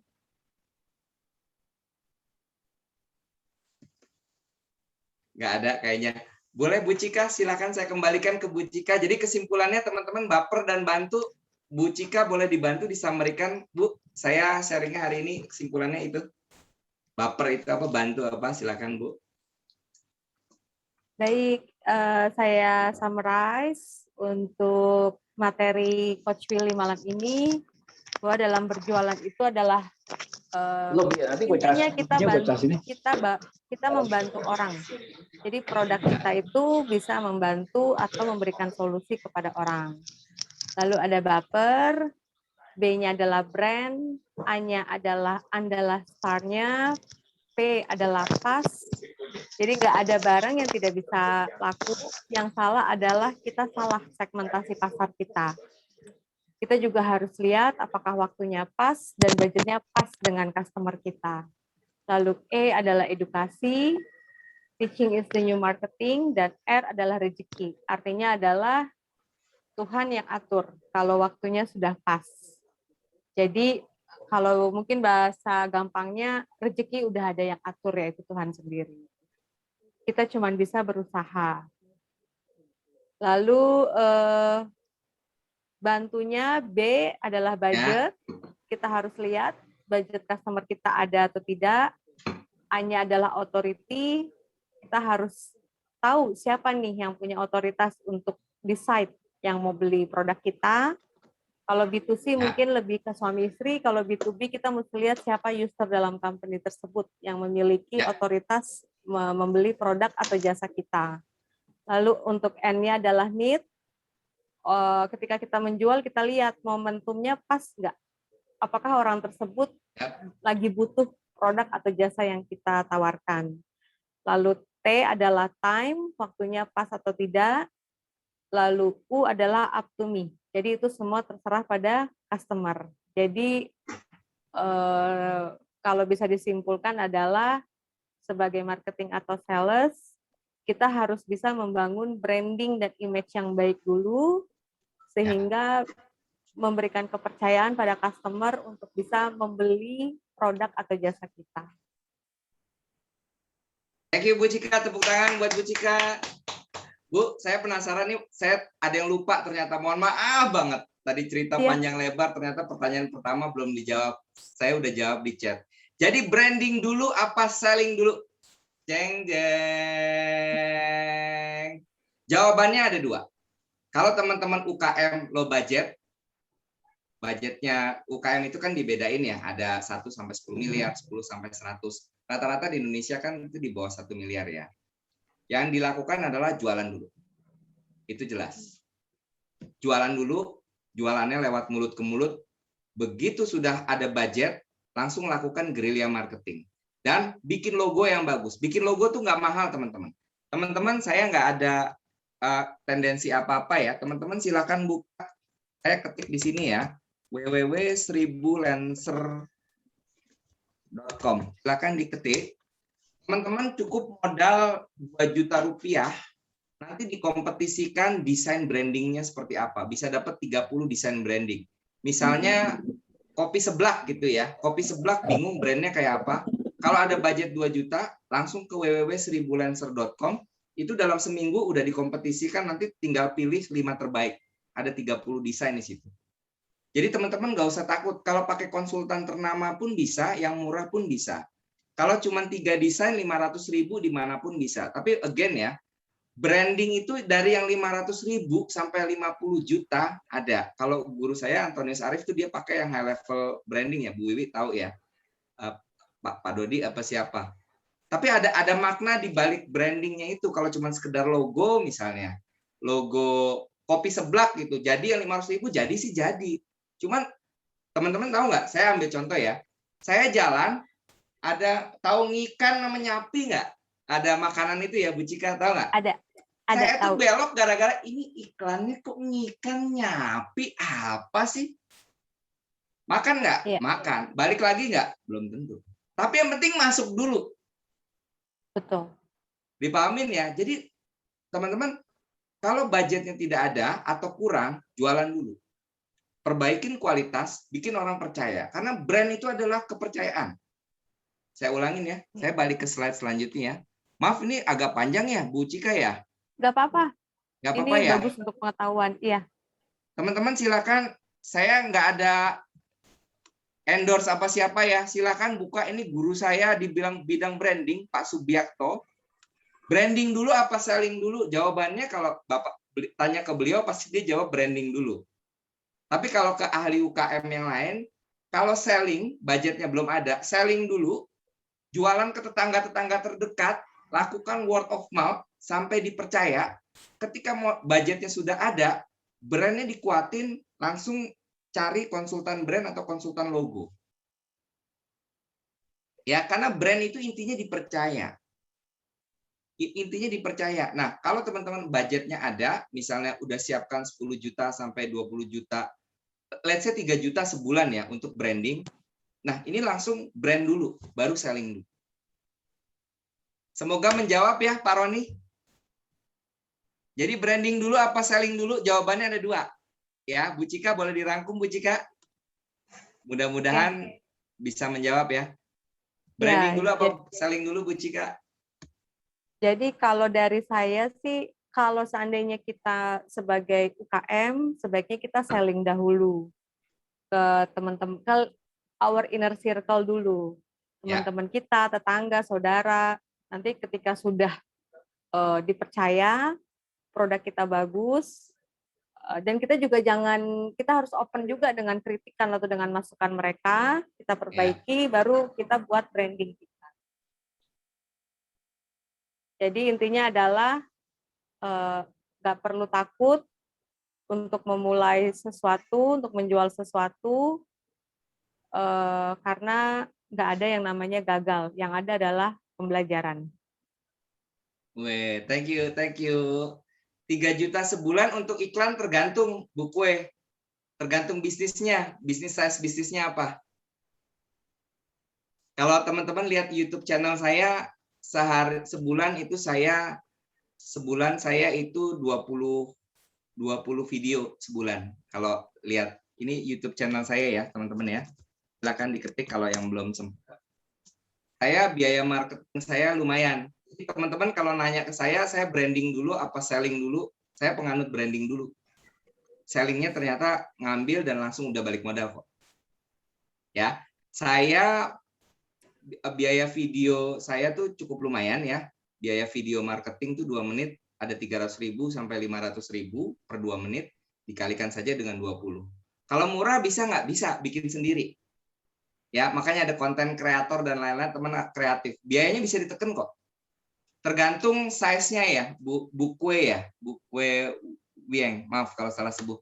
Nggak ada kayaknya. Boleh Bu Cika, silakan saya kembalikan ke Bu Cika. Jadi kesimpulannya teman-teman baper dan bantu. Bu Cika boleh dibantu disampaikan, Bu. Saya sharingnya hari ini kesimpulannya itu. Baper itu apa, bantu apa, silakan Bu. Baik, saya summarize untuk materi Coach Willy malam ini, bahwa dalam berjualan itu adalah intinya kita membantu orang. Jadi produk kita itu bisa membantu atau memberikan solusi kepada orang. Lalu ada baper, B-nya adalah brand, A-nya adalah star-nya, P adalah pas. Jadi nggak ada barang yang tidak bisa laku. Yang salah adalah kita salah segmentasi pasar kita. Kita juga harus lihat apakah waktunya pas dan budgetnya pas dengan customer kita. Lalu E adalah edukasi, teaching is the new marketing, dan R adalah rezeki. Artinya adalah Tuhan yang atur kalau waktunya sudah pas. Jadi kalau mungkin bahasa gampangnya, rezeki udah ada yang atur, yaitu Tuhan sendiri. Kita cuma bisa berusaha. Lalu bantunya B adalah budget. Kita harus lihat budget customer kita ada atau tidak. A-nya adalah authority. kita harus tahu siapa nih yang punya otoritas untuk decide yang mau beli produk kita. Kalau B2C mungkin lebih ke suami istri, kalau B2B kita mesti lihat siapa user dalam company tersebut yang memiliki otoritas membeli produk atau jasa kita. Lalu untuk N-nya adalah need. Ketika kita menjual, kita lihat momentumnya pas nggak? Apakah orang tersebut lagi butuh produk atau jasa yang kita tawarkan? Lalu T adalah time, waktunya pas atau tidak. Lalu U adalah up to me. Jadi itu semua terserah pada customer. Jadi kalau bisa disimpulkan adalah sebagai marketing atau sales, kita harus bisa membangun branding dan image yang baik dulu, sehingga memberikan kepercayaan pada customer untuk bisa membeli produk atau jasa kita. Thank you Bu Cika, tepuk tangan buat Bu Cika. Bu, saya penasaran nih, saya ada yang lupa ternyata, mohon maaf banget. Tadi cerita panjang lebar, ternyata pertanyaan pertama belum dijawab. Saya udah jawab di chat. Jadi branding dulu apa selling dulu? Jeng jeng. Jawabannya ada dua. Kalau teman-teman UKM low budget, budgetnya UKM itu kan dibedain ya, ada 1 sampai 10 miliar, 10 sampai 100. Rata-rata di Indonesia kan itu di bawah 1 miliar ya. Yang dilakukan adalah jualan dulu. Itu jelas. Jualan dulu, jualannya lewat mulut ke mulut. Begitu sudah ada budget, langsung lakukan guerrilla marketing. Dan bikin logo yang bagus. Bikin logo tuh nggak mahal, teman-teman. Teman-teman, saya nggak ada tendensi apa-apa ya. Teman-teman silakan buka. Saya ketik di sini ya. www.seribulancer.com. Silakan diketik. Teman-teman cukup modal 2 juta rupiah, nanti dikompetisikan desain brandingnya seperti apa. Bisa dapat 30 desain branding. Misalnya kopi seblak gitu ya. Kopi seblak bingung brandnya kayak apa. Kalau ada budget 2 juta, langsung ke www.seribulancer.com. Itu dalam seminggu udah dikompetisikan, nanti tinggal pilih 5 terbaik. Ada 30 desain di situ. Jadi teman-teman nggak usah takut. Kalau pakai konsultan ternama pun bisa, yang murah pun bisa. Kalau cuma 3 desain 500.000 dimanapun bisa. Tapi again ya, branding itu dari yang 500.000 sampai 50 juta ada. Kalau guru saya Antonius Arif itu dia pakai yang high level branding ya, Bu Wiwi tahu ya. Pak Dodi apa siapa. Tapi ada makna di balik brandingnya itu. Kalau cuma sekedar logo misalnya, logo kopi seblak gitu. Jadi yang 500.000 jadi sih jadi. Cuman teman-teman tahu nggak? Saya ambil contoh ya. Saya jalan ada tahu ngikan sama nyapi nggak? Ada makanan itu ya Bu Cika, tahu nggak? Ada Saya tahu. tuh belok gara-gara ini iklannya kok ngikan nyapi apa sih? Makan nggak? Iya. Makan. Balik lagi nggak? Belum tentu. Tapi yang penting masuk dulu. Betul. Dipahamin ya. Jadi teman-teman kalau budgetnya tidak ada atau kurang, jualan dulu. Perbaikin kualitas, bikin orang percaya. Karena brand itu adalah kepercayaan. Saya ulangin ya, saya balik ke slide selanjutnya ya. Maaf ini agak panjang ya, Bu Cika ya? Nggak apa-apa. Nggak apa-apa Ini ya? bagus untuk pengetahuan. Iya. Teman-teman silakan, saya nggak ada endorse apa siapa ya, silakan buka, ini guru saya di bidang branding, Pak Subiakto. Branding dulu apa selling dulu? Jawabannya kalau Bapak tanya ke beliau, pasti dia jawab branding dulu. Tapi kalau ke ahli UKM yang lain, kalau selling, budgetnya belum ada, selling dulu, jualan ke tetangga-tetangga terdekat, lakukan word of mouth sampai dipercaya. Ketika budgetnya sudah ada, brandnya dikuatin, langsung cari konsultan brand atau konsultan logo. Ya, karena brand itu intinya dipercaya. Intinya dipercaya. Nah, kalau teman-teman budgetnya ada, misalnya udah siapkan 10 juta sampai 20 juta, let's say 3 juta sebulan ya untuk branding. Nah, ini langsung brand dulu, baru selling dulu. Semoga menjawab ya, Pak Roni. Jadi branding dulu apa selling dulu? Jawabannya ada 2. Ya, Bu Cika boleh dirangkum, Bu Cika. Mudah-mudahan bisa menjawab ya. Branding dulu apa selling dulu, Bu Cika? Jadi kalau dari saya sih, kalau seandainya kita sebagai UKM, sebaiknya kita selling dahulu ke teman-teman, ke our inner circle dulu. Teman-teman kita, tetangga, saudara. Nanti ketika sudah dipercaya, produk kita bagus, dan kita juga kita harus open juga dengan kritikan atau dengan masukan mereka, kita perbaiki, baru kita buat branding kita. Jadi intinya adalah nggak perlu takut untuk memulai sesuatu, untuk menjual sesuatu, karena nggak ada yang namanya gagal. Yang ada adalah pembelajaran. Weh, thank you. 3 juta sebulan untuk iklan tergantung Bu Kue. Tergantung bisnisnya, bisnisnya apa. Kalau teman-teman lihat YouTube channel saya, sebulan saya itu 20 video sebulan. Kalau lihat ini YouTube channel saya ya, teman-teman ya. Silakan diketik kalau yang belum sempat. Saya biaya marketing saya lumayan. Jadi teman-teman kalau nanya ke saya branding dulu apa selling dulu? Saya penganut branding dulu. Sellingnya ternyata ngambil dan langsung udah balik modal kok. Ya, saya biaya video saya tuh cukup lumayan ya. Biaya video marketing tuh 2 menit ada 300.000 sampai 500.000 per 2 menit, dikalikan saja dengan 20. Kalau murah bisa nggak? Bisa, bikin sendiri. Ya, makanya ada konten kreator dan lain-lain, teman kreatif. Biayanya bisa ditekan kok. Tergantung size-nya ya, Bu Kue ya, Bu Kue Wieng, maaf kalau salah sebut.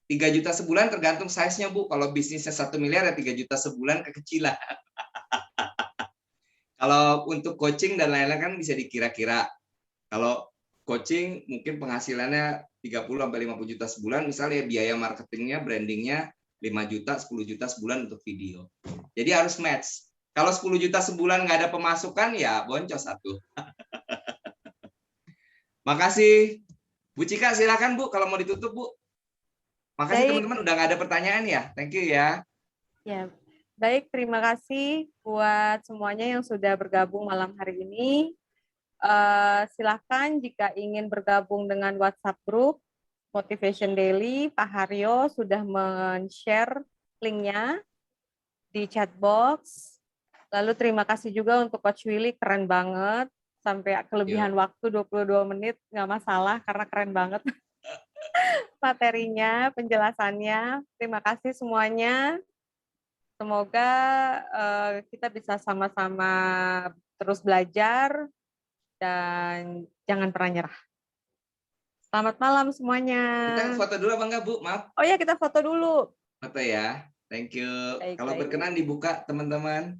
3 juta sebulan tergantung size-nya Bu. Kalau bisnisnya 1 miliar ya 3 juta sebulan kekecilan. Kalau untuk coaching dan lain-lain kan bisa dikira-kira. Kalau coaching mungkin penghasilannya 30 sampai 50 juta sebulan, misalnya biaya marketingnya, brandingnya 5 juta, 10 juta sebulan untuk video. Jadi harus match. Kalau 10 juta sebulan nggak ada pemasukan, ya boncos satu. Makasih. Bu Cika, silakan Bu, kalau mau ditutup Bu. Makasih teman-teman udah nggak ada pertanyaan ya. Thank you ya. Ya, baik. Terima kasih buat semuanya yang sudah bergabung malam hari ini. Silakan jika ingin bergabung dengan WhatsApp Group Motivation Daily, Pak Haryo sudah men-share linknya di chat box. Lalu terima kasih juga untuk Coach Willy, keren banget. Sampai kelebihan waktu 22 menit, nggak masalah karena keren banget materinya, penjelasannya. Terima kasih semuanya. Semoga kita bisa sama-sama terus belajar dan jangan pernah nyerah. Selamat malam semuanya. Kita foto dulu apa enggak Bu? Maaf. Oh ya, kita foto dulu. Foto ya. Thank you. Baik, Kalau berkenan dibuka teman-teman.